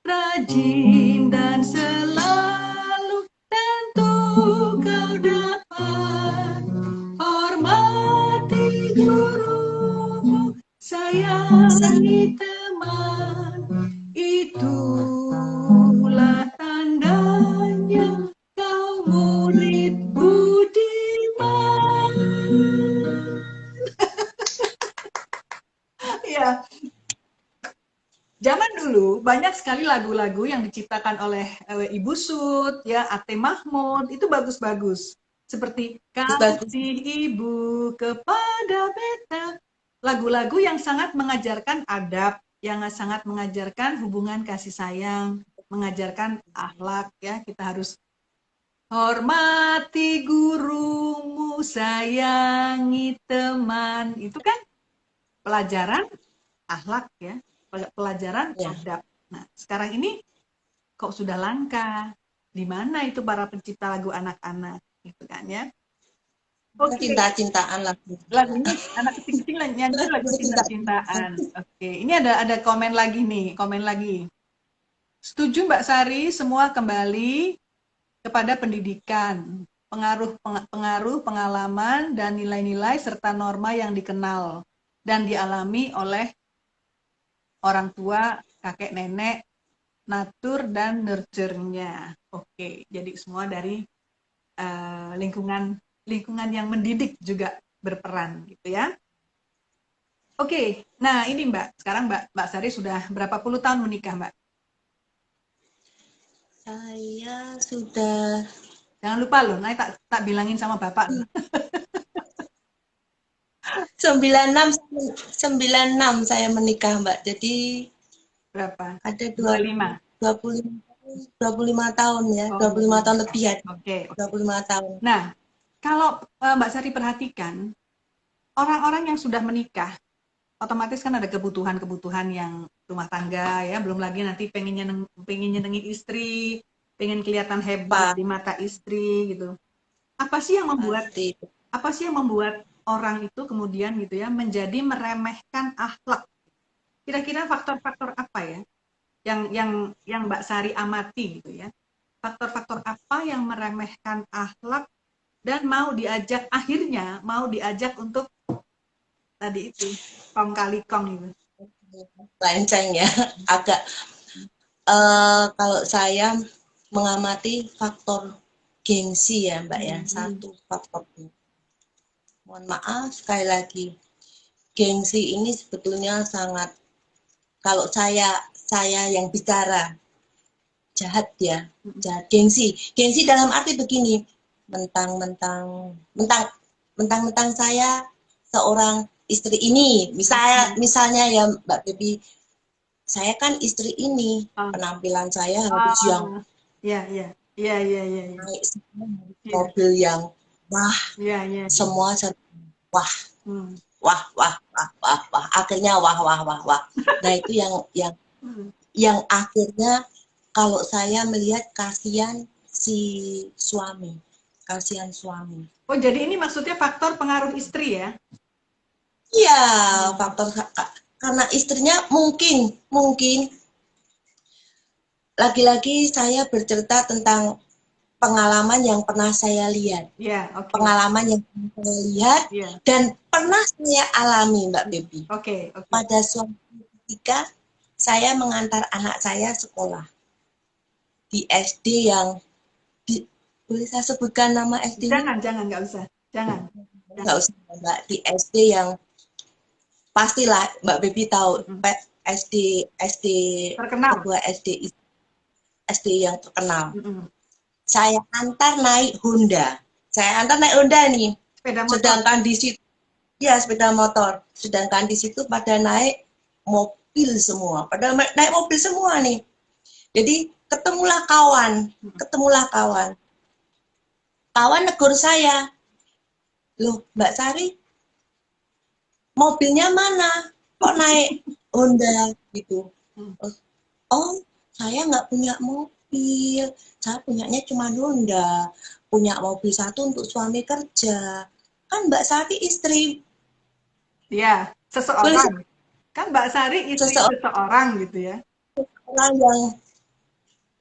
rajin dan selalu tentu kau dapat. Hormati gurumu, sayangi teman, itulah tandanya kau murid budiman. Ya, zaman dulu banyak sekali lagu-lagu yang diciptakan oleh Ibu Sud, ya, Ate Mahmud, itu bagus-bagus. Seperti kasih ibu kepada beta. Lagu-lagu yang sangat mengajarkan adab, yang sangat mengajarkan hubungan kasih sayang, mengajarkan akhlak, ya. Kita harus hormati gurumu, sayangi teman. Itu kan pelajaran akhlak, ya, pelajaran adab. Nah, sekarang ini kok sudah langka. Di mana itu para pencipta lagu anak-anak, gitu kan ya? Oke. Cinta-cintaan lagu. Lagunya anak kecil-kecil nyanyi lagu cinta-cintaan. Oke, ini ada komen lagi nih, komen lagi. Setuju Mbak Sari, semua kembali kepada pendidikan, pengaruh, pengalaman, dan nilai-nilai serta norma yang dikenal dan dialami oleh orang tua, kakek, nenek, natur, dan nurture-nya. Oke, jadi semua dari lingkungan yang mendidik juga berperan, gitu ya. Oke, nah ini Mbak, sekarang Mbak Sari sudah berapa puluh tahun menikah, Mbak? Saya sudah. Jangan lupa loh, nah tak bilangin sama Bapak. 96 saya menikah, Mbak. Jadi Berapa? ada 25 tahun ya, 25 tahun lebih ya. Oke. 25 tahun. Nah, kalau Mbak Sari perhatikan, orang-orang yang sudah menikah, otomatis kan ada kebutuhan-kebutuhan yang rumah tangga ya, belum lagi nanti pengen nyenengin istri, pengen kelihatan hebat di mata istri gitu. Apa sih yang membuat orang itu kemudian gitu ya menjadi meremehkan akhlak? Kira-kira faktor-faktor apa ya yang Mbak Sari amati gitu ya? Faktor-faktor apa yang meremehkan akhlak dan akhirnya mau diajak untuk tadi itu kong kali kong gitu. Lenceng ya, agak kalau saya mengamati faktor gengsi ya Mbak ya, satu faktor. Mohon maaf sekali lagi, gengsi ini sebetulnya sangat, kalau saya yang bicara jahat ya, jahat. Gengsi dalam arti begini, mentang-mentang saya seorang istri ini, misalnya ya Mbak Baby, saya kan istri ini, penampilan saya harus yang naik mobil yang wah, semua wah, akhirnya wah. Nah itu yang akhirnya kalau saya melihat kasihan suami. Oh, jadi ini maksudnya faktor pengaruh istri ya? Iya, faktor karena istrinya mungkin lagi-lagi saya bercerita tentang pengalaman yang pernah saya lihat. Pengalaman yang pernah saya lihat dan pernah saya alami, Mbak Baby. Pada suatu ketika saya mengantar anak saya sekolah di SD yang boleh saya sebutkan nama SD? Jangan, nggak usah. Nggak usah, Mbak. Di SD yang pastilah Mbak Baby tahu, SD terkenal. Sebuah SD yang terkenal. saya antar naik Honda. Saya antar naik Honda nih. Sepeda motor. Sedangkan di situ, ya sepeda motor. Sedangkan di situ pada naik mobil semua. Pada naik mobil semua nih. Jadi ketemulah kawan. Kawan negur saya. Loh, Mbak Sari, mobilnya mana? Kok naik Honda gitu? Oh, saya nggak punya mobil. Saya punyanya cuma Honda. Punya mobil satu untuk suami kerja. Kan Mbak Sari istri. Ya, seseorang. Kan Mbak Sari istri seseorang gitu ya. Orang yang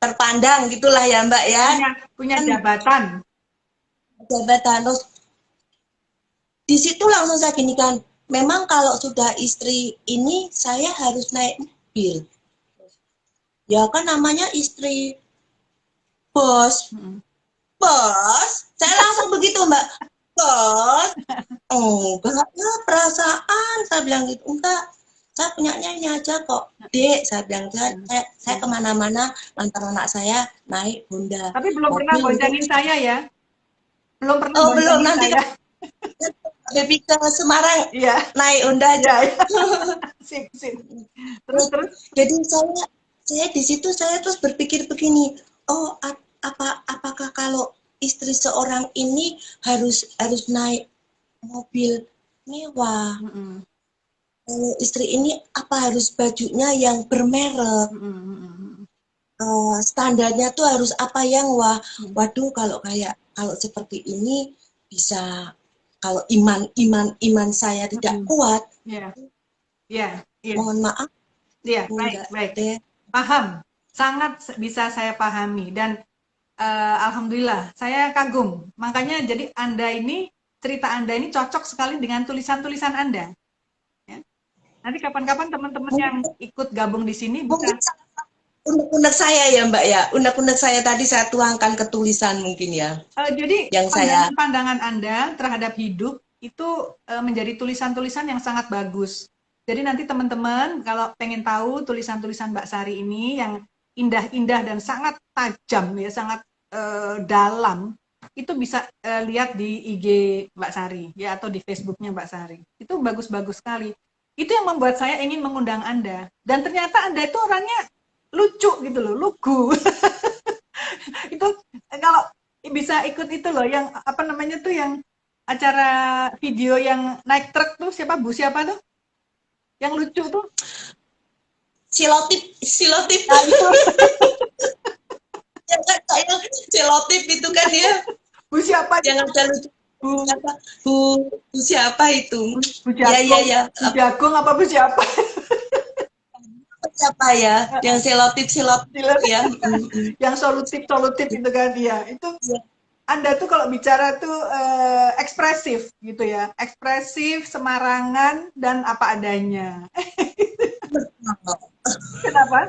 terpandang gitulah ya Mbak ya. Punya jabatan. Terus di situ langsung saya gini kan, memang kalau sudah istri ini saya harus naik mobil. Ya kan namanya istri bos. Bos, saya langsung begitu Mbak. Bos, enggak ya perasaan, saya bilang gitu. Enggak, saya punyanya ini aja kok. Dek, saya bilang, saya kemana-mana lantar anak saya naik Honda. Tapi belum pernah boncengin saya ya? Belum pernah belum, nanti saya. Baby ke Semarang, iya. Naik Honda aja. Iya. Sip. Terus. Jadi saya di situ saya terus berpikir begini, oh apakah kalau istri seorang ini harus naik mobil mewah? Kalau istri ini apa harus bajunya yang bermerek? Standarnya tuh harus apa yang waduh kalau seperti ini bisa, kalau iman saya tidak kuat. Iya. Mohon maaf. Iya, baik. Paham. Sangat bisa saya pahami dan alhamdulillah saya kagum. Makanya jadi cerita Anda ini cocok sekali dengan tulisan-tulisan Anda. Ya. Nanti kapan-kapan teman-teman yang ikut gabung di sini bisa. Unek-unek saya ya Mbak ya, unek-unek saya tadi saya tuangkan ke tulisan mungkin ya. Jadi pandangan Anda terhadap hidup itu menjadi tulisan-tulisan yang sangat bagus. Jadi nanti teman-teman kalau pengen tahu tulisan-tulisan Mbak Sari ini yang indah-indah dan sangat tajam ya, sangat dalam, itu bisa lihat di IG Mbak Sari ya atau di Facebooknya Mbak Sari. Itu bagus-bagus sekali. Itu yang membuat saya ingin mengundang Anda. Dan ternyata Anda itu orangnya lucu gitu loh, lugu. Itu kalau bisa ikut itu loh yang apa namanya tuh yang acara video yang naik truk tuh siapa tuh? Yang lucu tuh? Silotip. Nah, itu. Ya kan saya Silotip itu kan ya. Bu siapa? Yang ada lucu. Bu siapa itu? Bu Jagung. Ya. Bu Jagung apa Bu siapa? Siapa ya? Yang selotip ya. Yang solutif itu kan dia. Itu Anda tuh kalau bicara tuh ekspresif gitu ya. Ekspresif, semarangan dan apa adanya. Kenapa?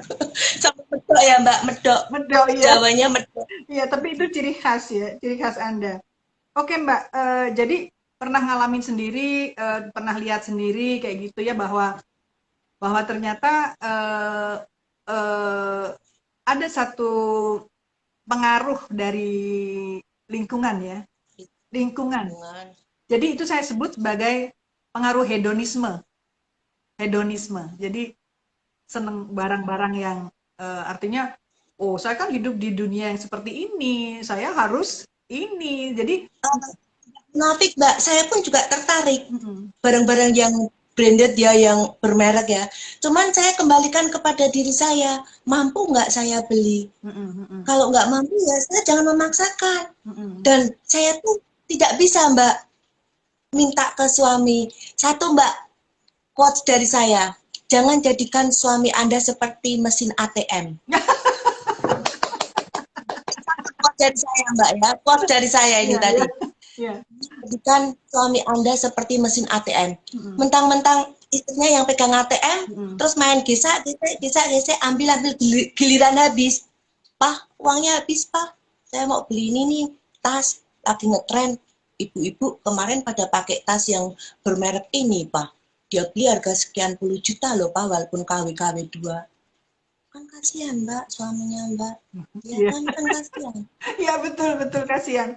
Sama medok ya Mbak, medok. Medok ya. Jawanya medok. Iya, tapi itu ciri khas ya, ciri khas Anda. Oke Mbak, jadi pernah ngalamin sendiri, pernah lihat sendiri kayak gitu ya bahwa ternyata ada satu pengaruh dari lingkungan ya, lingkungan. Jadi itu saya sebut sebagai pengaruh hedonisme. Jadi seneng barang-barang yang artinya, oh saya kan hidup di dunia yang seperti ini, saya harus ini. Jadi Nafik Mbak, saya pun juga tertarik barang-barang yang branded ya, yang bermerek ya. Cuman saya kembalikan kepada diri saya, mampu nggak saya beli? Kalau nggak mampu ya saya jangan memaksakan. Dan saya tuh tidak bisa Mbak minta ke suami. Satu Mbak, quotes dari saya, jangan jadikan suami Anda seperti mesin ATM. Quotes dari saya Mbak ya, quotes dari saya ini tadi. Jadikan suami Anda seperti mesin ATM. Mentang-mentang istrinya yang pegang ATM, terus main gesek, ambil giliran habis. Pak, uangnya habis Pak. Saya mau beli ini nih, tas lagi ngetren. Ibu-ibu kemarin pada pakai tas yang bermerek ini Pak. Dia beli harga sekian puluh juta loh Pak, walaupun KW 2. Kan kasihan Mbak, suaminya Mbak. Ya Iya, kan kasihan. iya betul betul kasihan,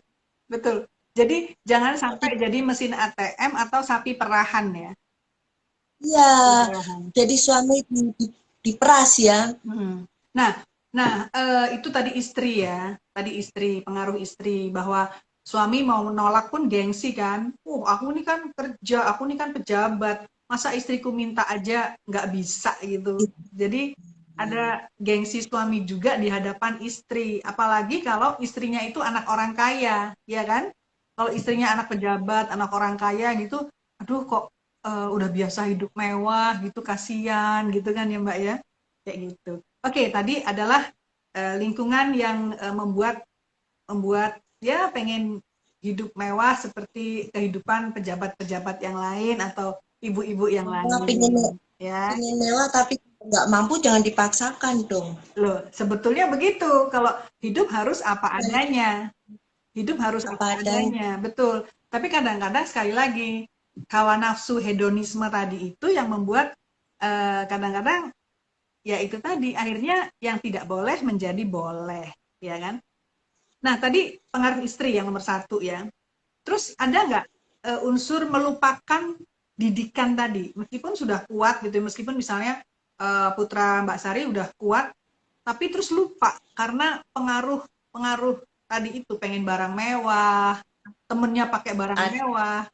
betul. Jadi jangan Kok sampai jadi mesin ATM atau sapi perahan ya. iya, Sapi perahan. jadi suami diperas ya. Mm. Nah, nah itu tadi istri ya, tadi istri, pengaruh istri bahwa suami mau menolak pun gengsi kan. Aku ini kan kerja, aku ini kan pejabat, masa istriku minta aja nggak bisa gitu. Jadi ada gengsi suami juga di hadapan istri, apalagi kalau istrinya itu anak orang kaya, ya kan? Kalau istrinya anak pejabat, anak orang kaya gitu, aduh kok udah biasa hidup mewah gitu, kasihan gitu kan ya Mbak ya? Kayak gitu. Oke, tadi adalah lingkungan yang membuat membuat ya pengen hidup mewah seperti kehidupan pejabat-pejabat yang lain atau ibu-ibu yang Kalau pingin, lain, ya. pingin mewah tapi nggak mampu jangan dipaksakan dong. Loh, sebetulnya begitu. Kalau hidup harus apa adanya. Hidup harus Apa apa adanya. adanya, betul. Tapi kadang-kadang sekali lagi hawa nafsu hedonisme tadi itu yang membuat kadang-kadang ya itu tadi akhirnya yang tidak boleh menjadi boleh, ya kan? Nah tadi pengaruh istri yang nomor satu ya. Terus ada nggak unsur melupakan didikan tadi, meskipun sudah kuat gitu, meskipun misalnya putra Mbak Sari udah kuat, tapi terus lupa karena pengaruh pengaruh tadi itu pengen barang mewah, temennya pakai barang mewah,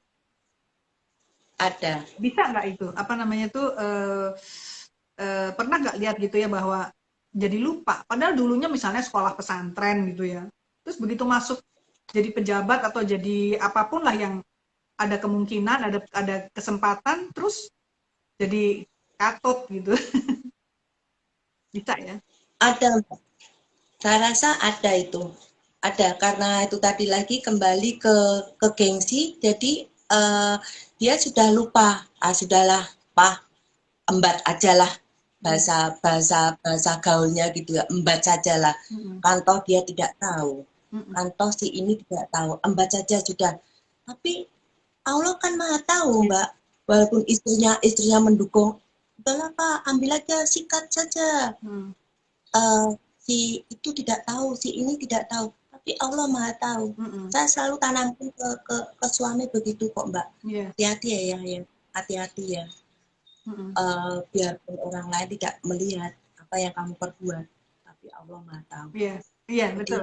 Ada. bisa nggak itu? Apa namanya tuh? Pernah nggak lihat gitu ya bahwa jadi lupa padahal dulunya misalnya sekolah pesantren gitu ya terus begitu masuk jadi pejabat atau jadi apapun lah yang ada kemungkinan ada kesempatan terus jadi katut gitu bisa ya. Ada. Saya rasa ada itu. Ada karena itu tadi lagi kembali ke gengsi. Jadi dia sudah lupa. Ah sudahlah, Pak, embat aja lah bahasa bahasa bahasa gaulnya gitu ya, embat saja lah. Mm-mm. Kantoh dia tidak tahu. Mm-mm. Kantoh si ini tidak tahu. Embat saja sudah. Tapi Allah kan maha tahu, Ya. Mbak. Walaupun istrinya mendukung, udahlah Pak, ambil aja, sikat saja. Mm. uh, si itu tidak tahu, si ini tidak tahu, tapi Allah Maha tahu. Mm-mm. Saya selalu tanamkan ke suami begitu kok Mbak. Yeah. Hati-hati ya, hati-hati ya. Mm-mm. Biar orang lain tidak melihat apa yang kamu perbuat, tapi Allah Maha tahu. Iya, iya Jadi betul.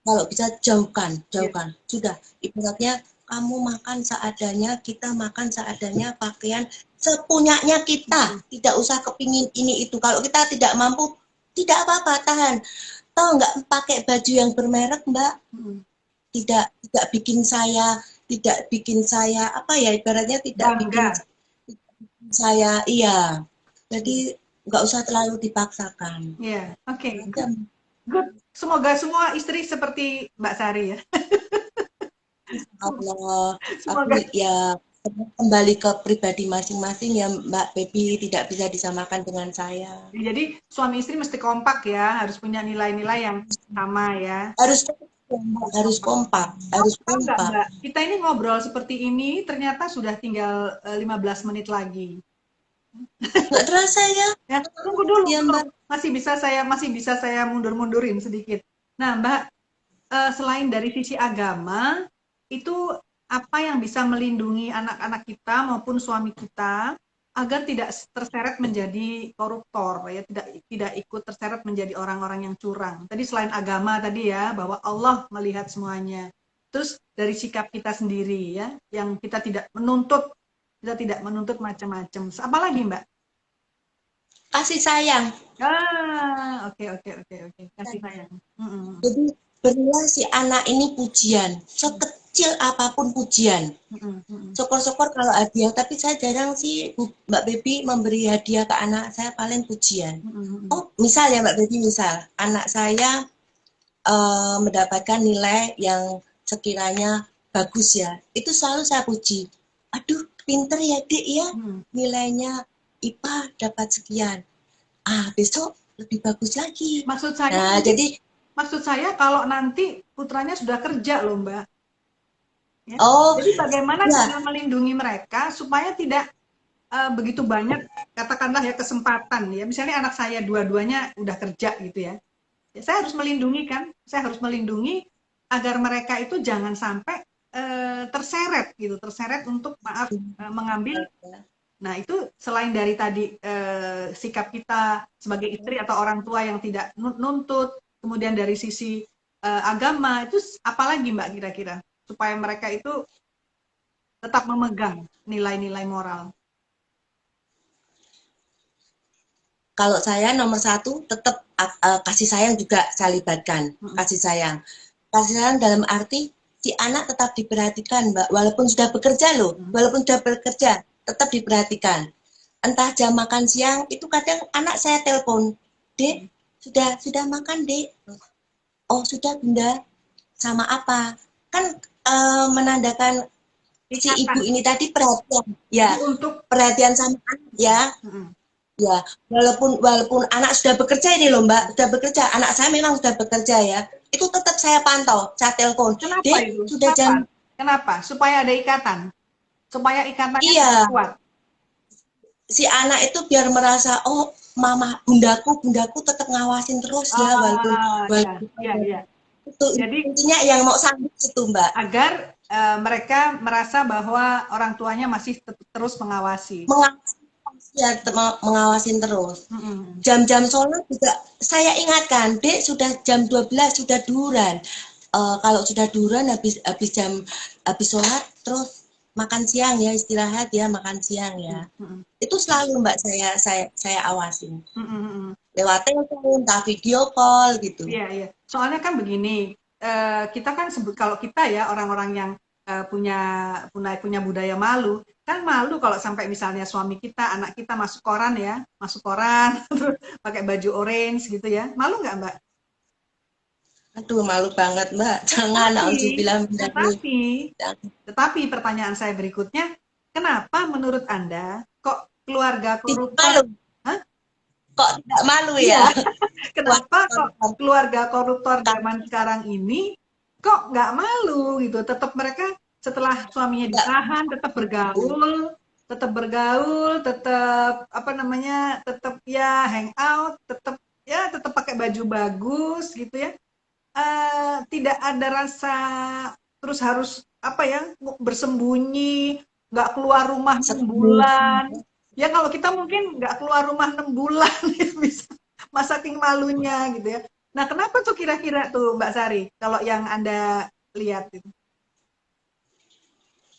kalau bisa jauhkan, Iya. jauhkan. Sudah, ibaratnya kamu makan seadanya, kita makan seadanya, pakaian sepunyanya kita. Tidak usah kepingin ini itu. Kalau kita tidak mampu, tidak apa-apa, tahan. Tahu nggak pakai baju yang bermerek, Mbak? Mm-mm. Tidak bikin saya apa ya ibaratnya tidak bikin Bangga. saya iya. Jadi Iya. nggak usah terlalu dipaksakan. Iya. Oke, Ada good. Good. Semoga semua istri seperti Mbak Sari ya. Allah, aku Semoga. ya kembali ke pribadi masing-masing ya Mbak Baby tidak bisa disamakan dengan saya. Jadi suami istri mesti kompak ya, harus punya nilai-nilai yang sama ya. Harus Harus harus kompak. kompak, Oh, harus tahu nggak kompak. Mbak, kita ini ngobrol seperti ini ternyata sudah tinggal 15 menit lagi. Nggak terasa ya? Ya, tunggu dulu, Ya belum. Mbak. Masih bisa saya mundur-mundurin sedikit. Nah, Mbak, selain dari sisi agama, itu apa yang bisa melindungi anak-anak kita maupun suami kita agar tidak terseret menjadi koruptor ya, tidak ikut terseret menjadi orang-orang yang curang. Tadi selain agama tadi ya, bahwa Allah melihat semuanya. Terus dari sikap kita sendiri ya, yang kita tidak menuntut macam-macam. Apa lagi, Mbak? Kasih sayang. Oke, oke, oke, oke. Kasih sayang. Mm-mm. Jadi berilah si anak ini pujian, sekecil apapun pujian. Mm-mm. Mm-mm. Syukur-syukur kalau hadiah, tapi saya jarang sih Mbak Baby memberi hadiah ke anak saya paling pujian. Mm-mm. Oh, misal ya Mbak Baby, misal anak saya mendapatkan nilai yang sekiranya bagus ya, itu selalu saya puji. Aduh, pinter ya Dek ya, Mm. nilainya IPA dapat sekian. Besok lebih bagus lagi. Maksud saya Nah, nanti, jadi maksud saya kalau nanti putranya sudah kerja loh Mbak. Ya. oh Jadi bagaimana ya cara melindungi mereka supaya tidak begitu banyak katakanlah ya kesempatan ya. Misalnya anak saya dua-duanya udah kerja gitu ya. Ya, saya harus melindungi kan, saya harus melindungi agar mereka itu jangan sampai terseret gitu, terseret untuk maaf mengambil. Nah itu selain dari tadi sikap kita sebagai istri atau orang tua yang tidak nuntut, kemudian dari sisi agama itu apalagi Mbak kira-kira supaya mereka itu tetap memegang nilai-nilai moral. Kalau saya nomor satu tetap kasih sayang juga saya libatkan, kasih sayang. Kasih sayang dalam arti si anak tetap diperhatikan, Mbak, walaupun sudah bekerja loh, walaupun sudah bekerja, tetap diperhatikan. Entah jam makan siang, itu kadang anak saya telepon, Dek, sudah makan, Dek? Oh, sudah, Bunda. Sama apa? Kan menandakan si ibu ini tadi perhatian, ya, untuk perhatian sama anak, ya. Ya, walaupun anak sudah bekerja ini loh Mbak, sudah bekerja, anak saya memang sudah bekerja ya, itu tetap saya pantau, saya telepon. Kenapa Dek, itu? sudah jam. Kenapa? Supaya ada ikatan, supaya ikatannya Iya, kuat. si anak itu biar merasa, oh mama, bundaku tetap ngawasin terus ya, walaupun Iya. itu Jadi intinya yang mau sambut itu Mbak. agar mereka merasa bahwa orang tuanya masih terus mengawasi. Mengawasin terus. Jam-jam sholat juga saya ingatkan, Dek sudah jam 12 sudah duhur. Kalau sudah duhur habis sholat terus makan siang ya, istirahat ya, makan siang ya. Itu selalu Mbak saya awasin. Lewat telepon, entah video call gitu. Iya. Soalnya kan begini, kita kan kalau kita ya orang-orang yang punya budaya malu, kan malu kalau sampai misalnya suami kita, anak kita masuk koran ya, pakai baju orange gitu ya, malu nggak Mbak? Aduh malu banget Mbak, jangan bilang tetapi pertanyaan saya berikutnya, kenapa menurut Anda kok keluarga koruptor? Kok tidak malu ya? Kenapa kok keluarga koruptor zaman sekarang ini kok nggak malu gitu? Tetap mereka setelah suaminya ditahan tetap bergaul, tetap apa namanya, tetap ya hangout, tetap pakai baju bagus gitu ya. Tidak ada rasa terus harus apa ya bersembunyi, nggak keluar rumah 6 bulan. Ya kalau kita mungkin nggak keluar rumah 6 bulan ya bisa saking malunya gitu ya. Nah kenapa tuh kira-kira tuh Mbak Sari kalau yang Anda lihat itu?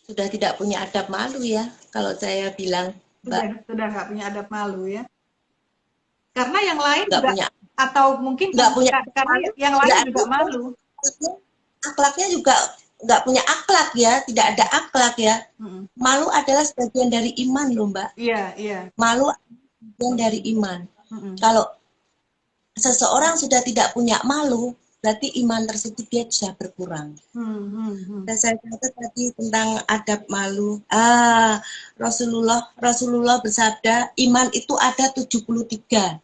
Sudah tidak punya adab malu ya kalau saya bilang Mbak. Sudah nggak punya adab malu ya. Karena yang lain nggak juga punya, atau mungkin nggak punya karena yang lain juga malu. Akhlaknya juga nggak punya akhlak ya, tidak ada akhlak ya. Malu adalah sebagian dari iman loh Mbak. Iya. Malu sebagian dari iman. Kalau seseorang sudah tidak punya malu, berarti iman tersebut dia sudah berkurang. Dan saya kata tadi tentang adab malu. Rasulullah bersabda, iman itu ada 73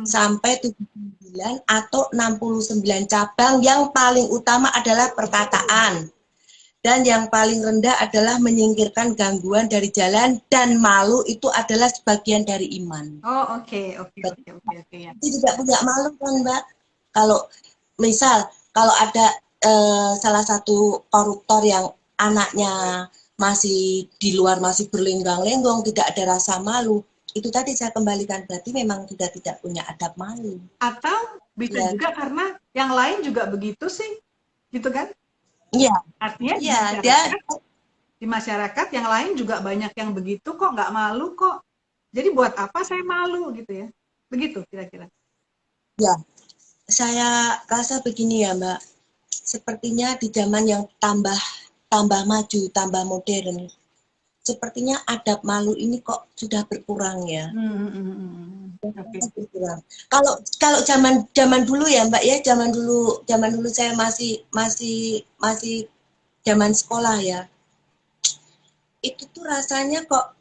sampai 79 atau 69 cabang. Yang paling utama adalah perkataan. Dan yang paling rendah adalah menyingkirkan gangguan dari jalan, dan malu itu adalah sebagian dari iman. Oh, oke ya. Itu tidak punya malu kan Mbak. Kalau misal kalau ada salah satu koruptor yang anaknya masih di luar, masih berlenggang-lenggong, tidak ada rasa malu, itu tadi saya kembalikan, berarti memang sudah tidak punya adab malu. Atau bisa juga karena yang lain juga begitu sih, gitu kan? Iya. Artinya di masyarakat yang lain juga banyak yang begitu kok, nggak malu kok. Jadi buat apa saya malu gitu ya? Begitu kira-kira. Ya, saya rasa begini ya Mbak. Sepertinya di zaman yang tambah maju, tambah modern, sepertinya adab malu ini kok sudah berkurang ya. Berkurang. Kalau zaman dulu ya Mbak ya, zaman dulu saya masih zaman sekolah ya. Itu tuh rasanya kok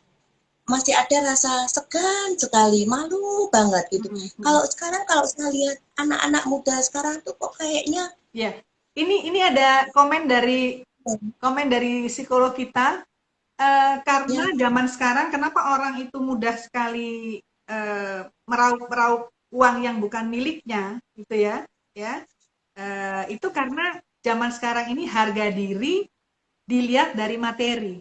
masih ada rasa segan sekali, malu banget gitu. Kalau sekarang kalau saya lihat anak-anak muda sekarang tuh kok kayaknya. Ya, ini ada komen dari psikolog kita. karena Ya. zaman sekarang kenapa orang itu mudah sekali meraup uang yang bukan miliknya, gitu ya, ya. Itu karena zaman sekarang ini harga diri dilihat dari materi,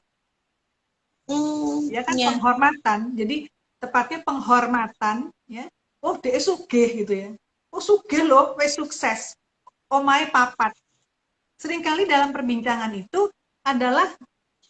ya kan Ya. penghormatan. Jadi tepatnya penghormatan, ya. Oh, dia sugih gitu ya. Oh, sugih loh, wes sukses. Omae papat. Seringkali dalam perbincangan itu adalah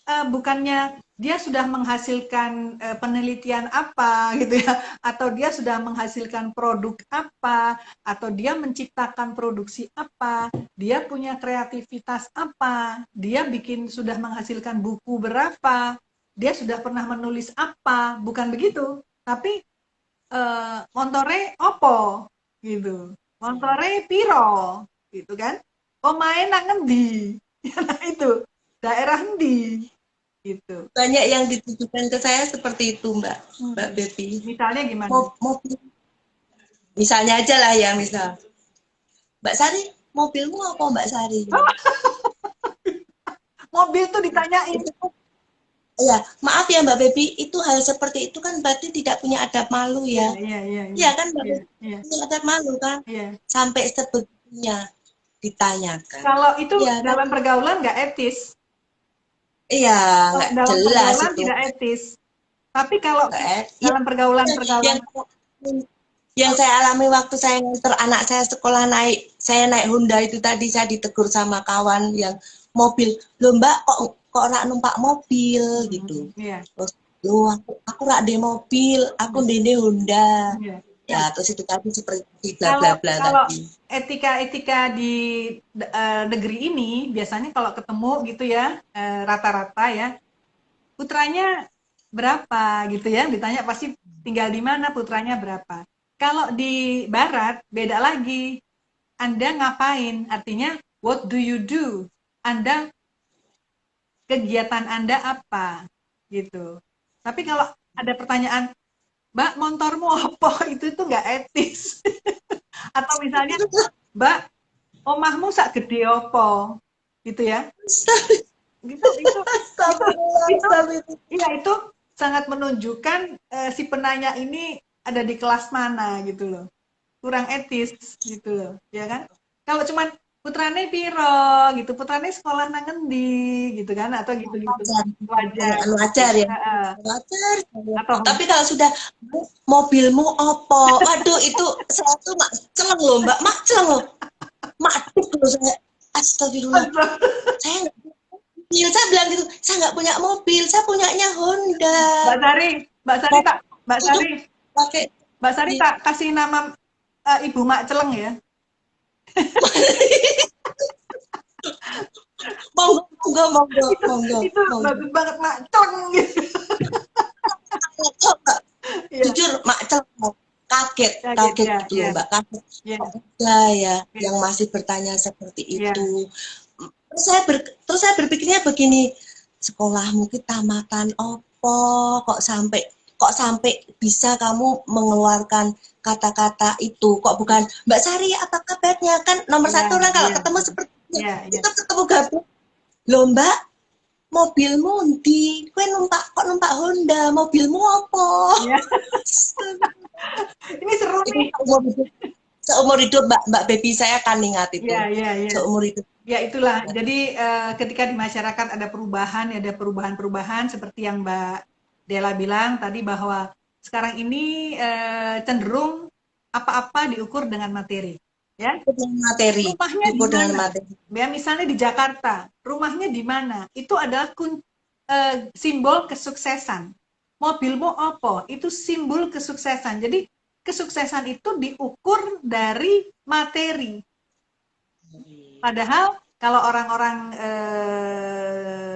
bukannya dia sudah menghasilkan penelitian apa gitu ya, atau dia sudah menghasilkan produk apa, atau dia menciptakan produksi apa, dia punya kreativitas apa, dia sudah menghasilkan buku berapa, dia sudah pernah menulis apa, bukan begitu. Tapi montore opo gitu, montore piro gitu kan, omae nang ngendi, nah itu daerah endi gitu. Banyak yang ditujukan ke saya seperti itu, Mbak Hmm. Bepi. Misalnya gimana? Mobil, misalnya aja lah ya, misal, Mbak Sari, mobilmu apa Mbak Sari? Mobil tuh ditanyain. Itu ya, maaf ya Mbak Bepi, itu hal seperti itu kan berarti tidak punya adab malu Iya, ya. iya, iya, iya, Iya kan Mbak iya, Bepi, iya, punya adab malu kan? iya. Sampai sebegitunya ditanyakan. Kalau itu Iya kan? dalam pergaulan nggak etis. Iya, Kalau nggak dalam jelas pergaulan itu. tidak etis. Tapi kalau Iya, dalam pergaulan-pergaulan, yang yang saya alami waktu saya nganter anak saya sekolah saya naik Honda itu tadi saya ditegur sama kawan yang mobil, loh Mbak kok rak numpak mobil gitu. iya, Terus, loh aku rak di mobil, aku iya, di Honda. iya. Nah, Ya terus itu tadi seperti bla kalau bla bla kalau tadi. etika-etika di negeri ini biasanya kalau ketemu gitu ya, rata-rata ya, putranya berapa gitu ya, ditanya pasti tinggal di mana, putranya berapa. Kalau di barat beda lagi. Anda ngapain? Artinya what do you do? Anda kegiatan Anda apa? Gitu. Tapi kalau ada pertanyaan, Mbak, motormu apa? Itu tuh nggak etis. Atau misalnya, Mbak, omahmu sak gede apa? Gitu ya. Gitu, itu, itu, iya itu sangat menunjukkan si penanya ini ada di kelas mana gitu loh. Kurang etis gitu loh, ya kan? Kalau cuman putrane piro gitu, putrane sekolah nang ngendi gitu kan, atau gitu-gitu Wajar, wajar gitu. wajar ya, Heeh. wajar. Atau Tapi kalau sudah mobilmu opo, waduh itu saya tuh mak celeng loh Mbak, mak celeng loh, mak loh saya, astagfirullah, saya nggak punya mobil, saya bilang gitu, saya nggak punya mobil, saya punyanya Honda. Mbak Sari, Mbak Sari tak, Mbak Itu Sari, pakai Mbak Sari tak kasih nama Ibu Mak Celeng ya. monggo monggo monggo itu monggo itu monggo. bagus banget Mak Celeng gitu. Iya, Jujur mak celeng, kaget kaget kaget ya, gitu loh ya, Mbak, kaget ya, kok ada ya ya, yang masih bertanya seperti ya. itu. Terus saya berpikirnya begini, sekolahmu kita tamatan opo kok sampai bisa kamu mengeluarkan kata-kata itu, kok bukan Mbak Sari apa kabarnya, kan nomor Iya, satu orang kalau iya, ketemu seperti itu iya, iya. kita ketemu gabung, loh Mbak mobilmu di kue numpak Honda, mobilmu apa? Iya. Ini seru Itu nih. seumur hidup Mbak Baby saya akan ingat Iya, itu iya, iya. seumur hidup. Ya itulah. Jadi ketika di masyarakat ada perubahan-perubahan seperti yang Mbak Dela bilang tadi bahwa sekarang ini cenderung apa-apa diukur dengan materi, ya. Dengan materi, Rumahnya di ukur dengan mana? materi. Ya, misalnya di Jakarta, rumahnya di mana? Itu adalah simbol kesuksesan. Mobilmu apa? Itu simbol kesuksesan. Jadi kesuksesan itu diukur dari materi. Padahal kalau orang-orang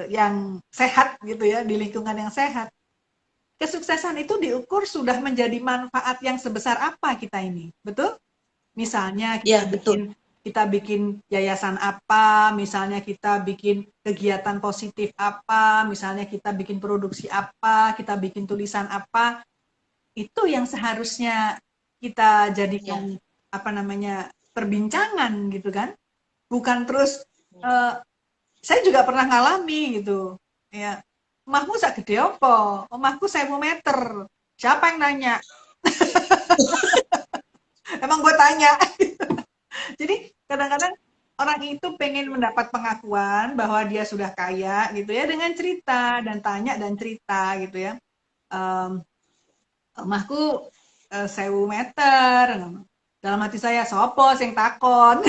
yang sehat gitu ya, di lingkungan yang sehat, kesuksesan itu diukur sudah menjadi manfaat yang sebesar apa kita ini, betul? Misalnya Ya betul. kita bikin yayasan apa, misalnya kita bikin kegiatan positif apa, misalnya kita bikin produksi apa, kita bikin tulisan apa, itu yang seharusnya kita jadikan apa namanya perbincangan gitu kan, bukan terus saya juga pernah ngalami gitu ya, Omahmu sak gede apa? Omahku 1000 meter. Siapa yang nanya? Emang gue tanya. Jadi kadang-kadang orang itu pengen mendapat pengakuan bahwa dia sudah kaya gitu ya dengan cerita dan tanya dan cerita gitu ya. Em, Omahku 1000 meter. Dalam hati saya, sopo sing takon.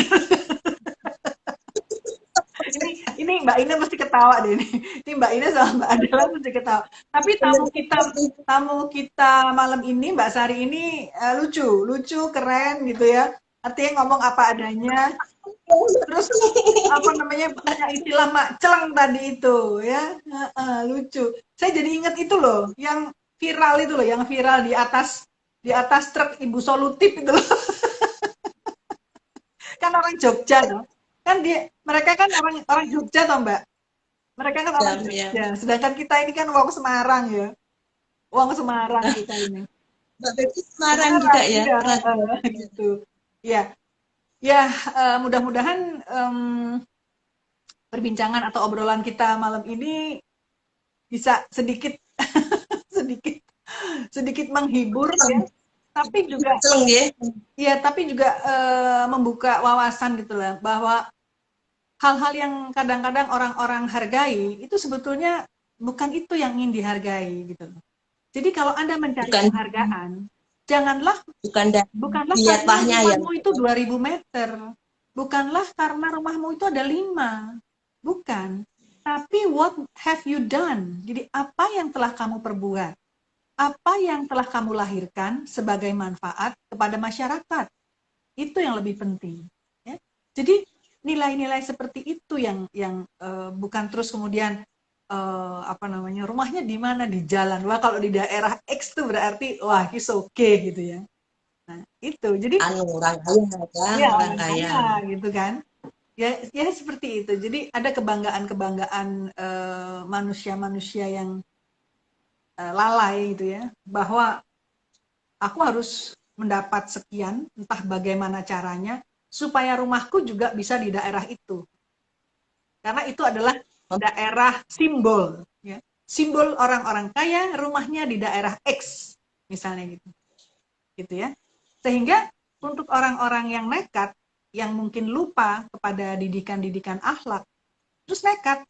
Ini Mbak Ina mesti ketawa deh ini. Ini Mbak Ina sama Mbak Adela mesti ketawa. Tapi tamu kita malam ini Mbak Sari ini lucu, lucu, keren gitu ya. Artinya ngomong apa adanya. Terus apa namanya punya istilah makceleng tadi itu ya. Lucu. Saya jadi ingat itu loh, yang viral itu loh, yang viral di atas truk Ibu Solutif itu loh. Kan orang Jogja loh. Kan mereka kan orang orang Jogja toh Mbak. Mereka kan orang Jam ya. Jogja, sedangkan kita ini kan wong Semarang ya. Wong Semarang kita ini. Mbak Becky Semarang juga Semarang, ya, iya, pernah. gitu. Ya, ya, mudah-mudahan perbincangan atau obrolan kita malam ini bisa sedikit sedikit sedikit menghibur ya, tapi juga Celeng ya. ya, tapi juga membuka wawasan gitu lah bahwa hal-hal yang kadang-kadang orang-orang hargai itu sebetulnya bukan itu yang ingin dihargai gitu. Jadi kalau Anda mencari Bukan penghargaan, janganlah bukan dari bukanlah lihat karena pahnya ya. rumahmu itu 2000 meter. Bukanlah karena rumahmu itu ada 5. Bukan. Tapi what have you done? Jadi apa yang telah kamu perbuat? Apa yang telah kamu lahirkan sebagai manfaat kepada masyarakat? Itu yang lebih penting. Ya. Jadi nilai-nilai seperti itu yang bukan terus kemudian apa namanya, rumahnya di mana, di jalan. Wah, kalau di daerah X tuh berarti wah he's okay gitu ya. Nah, itu. Jadi Anu orang kaya ya, ya orang orang kaya. kaya gitu kan. Ya, ya seperti itu. Jadi ada kebanggaan-kebanggaan manusia-manusia yang lalai gitu ya, bahwa aku harus mendapat sekian, entah bagaimana caranya, supaya rumahku juga bisa di daerah itu. Karena itu adalah daerah simbol, ya. Simbol orang-orang kaya, rumahnya di daerah X, misalnya gitu. Gitu ya. Sehingga untuk orang-orang yang nekat, yang mungkin lupa kepada didikan-didikan akhlak, terus nekat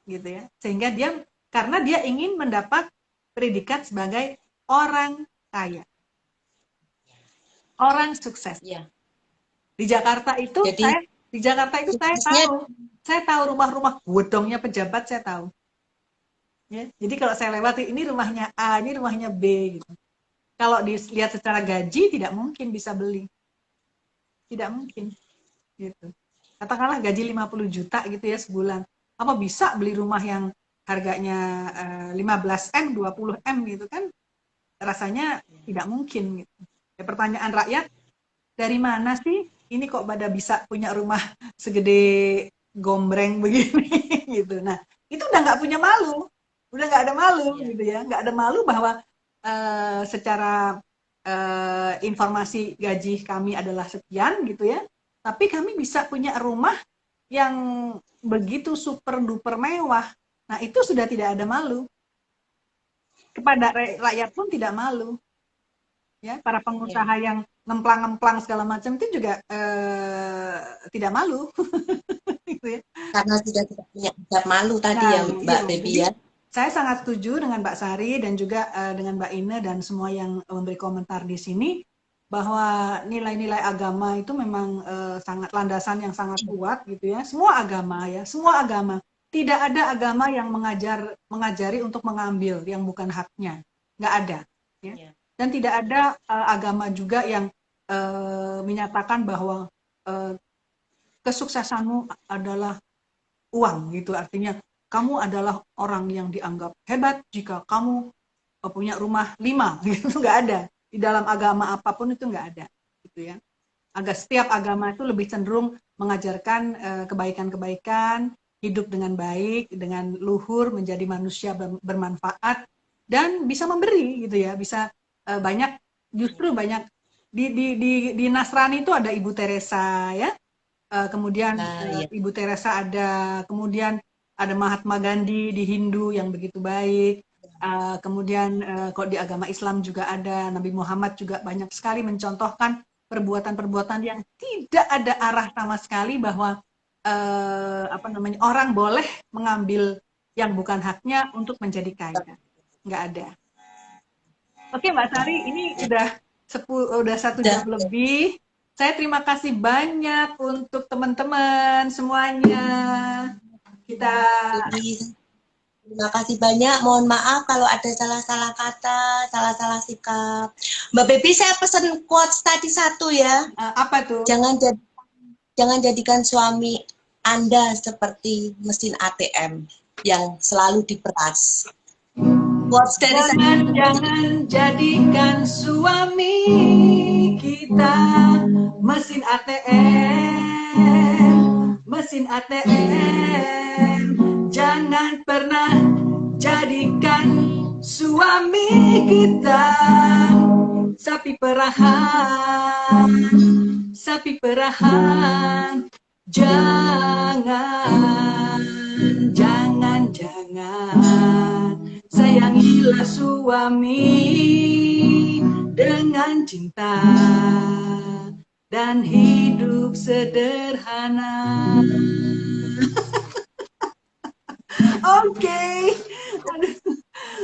gitu ya. Sehingga karena dia ingin mendapat predikat sebagai orang kaya, orang sukses. Ya. Di Jakarta itu Jadi saya suksesnya tahu rumah-rumah bodongnya pejabat, saya tahu. Ya. Jadi kalau saya lewati, ini rumahnya A, ini rumahnya B gitu. Kalau dilihat secara gaji tidak mungkin bisa beli. Tidak mungkin gitu. Katakanlah gaji 50 juta gitu ya sebulan. Apa bisa beli rumah yang harganya 15 M, 20 M gitu kan? Rasanya tidak mungkin gitu. Ya, pertanyaan rakyat, dari mana sih ini kok pada bisa punya rumah segede gombreng begini gitu. Nah, itu udah nggak punya malu, udah nggak ada malu gitu ya, nggak ada malu bahwa secara informasi gaji kami adalah sekian gitu ya, tapi kami bisa punya rumah yang begitu super duper mewah. Nah, itu sudah tidak ada malu. Kepada rakyat pun tidak malu. Ya, para pengusaha yang ngemplang-ngemplang segala macam itu juga tidak malu. Gitu ya. karena sudah tidak punya adab malu tadi ya Mbak Baby ya. Saya sangat setuju dengan Mbak Sari dan juga dengan Mbak Ine dan semua yang memberi komentar di sini bahwa nilai-nilai agama itu memang sangat landasan yang sangat kuat gitu ya. Semua agama ya, semua agama. Tidak ada agama yang mengajari untuk mengambil yang bukan haknya. Nggak ada. Ya. Dan tidak ada agama juga yang menyatakan bahwa kesuksesanmu adalah uang gitu. Artinya kamu adalah orang yang dianggap hebat jika kamu punya rumah 5 gitu. Nggak ada. Di dalam agama apapun itu nggak ada gitu ya. Setiap agama itu lebih cenderung mengajarkan kebaikan-kebaikan, hidup dengan baik, dengan luhur, menjadi manusia bermanfaat dan bisa memberi gitu ya. Bisa banyak, justru banyak di Nasrani itu ada Ibu Teresa ya. Kemudian Ibu Teresa ada, kemudian ada Mahatma Gandhi di Hindu yang begitu baik. Kemudian kok di agama Islam juga ada Nabi Muhammad juga banyak sekali mencontohkan perbuatan-perbuatan yang tidak ada arah sama sekali bahwa orang boleh mengambil yang bukan haknya untuk menjadi kaya. Nggak ada. Oke Mbak Sari, ini udah 1 jam lebih. Saya terima kasih banyak untuk teman-teman semuanya. Kita Terima kasih banyak. Mohon maaf kalau ada salah-salah kata, salah-salah sikap. Mbak Baby, saya pesan quotes tadi satu ya. apa tuh? Jangan jadikan suami Anda seperti mesin ATM yang selalu diperas. Quotes dari Jangan jadikan suami kita mesin ATM, mesin ATM. Jangan pernah jadikan suami kita sapi perahan, sapi perahan. Jangan sayangilah suami dengan cinta dan hidup sederhana. Oke.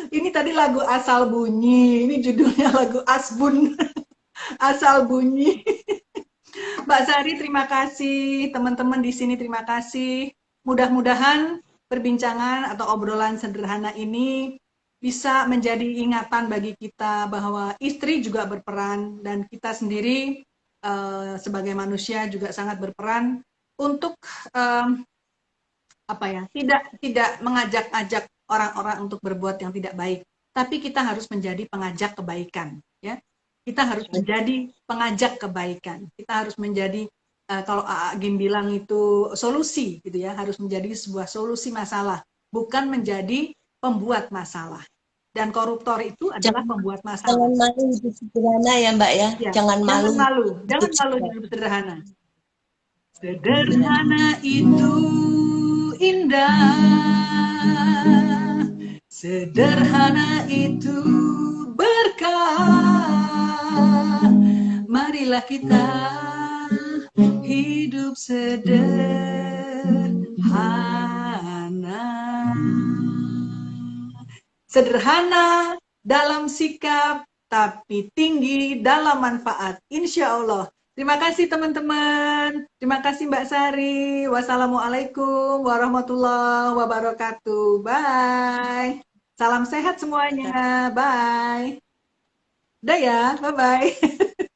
Ini tadi lagu Asal Bunyi. Ini judulnya lagu Asbun. Asal Bunyi. Mbak Sari, terima kasih. Teman-teman di sini, terima kasih. Mudah-mudahan perbincangan atau obrolan sederhana ini bisa menjadi ingatan bagi kita bahwa istri juga berperan dan kita sendiri sebagai manusia juga sangat berperan untuk tidak mengajak-ajak orang-orang untuk berbuat yang tidak baik, tapi kita harus menjadi pengajak kebaikan, ya. Kita harus menjadi pengajak kebaikan. Kita harus menjadi kalau Agim bilang itu solusi, gitu ya, harus menjadi sebuah solusi masalah, bukan menjadi pembuat masalah. Dan koruptor itu adalah pembuat masalah. Jangan malu hidup sederhana ya Mbak ya. Jangan malu hidup sederhana. Sederhana itu indah, sederhana itu berkah. Marilah kita hidup sederhana. Sederhana dalam sikap, tapi tinggi dalam manfaat. Insya Allah. Terima kasih teman-teman. Terima kasih Mbak Sari. Wassalamualaikum warahmatullahi wabarakatuh. Bye. Salam sehat semuanya. Bye. Udah ya. Bye-bye.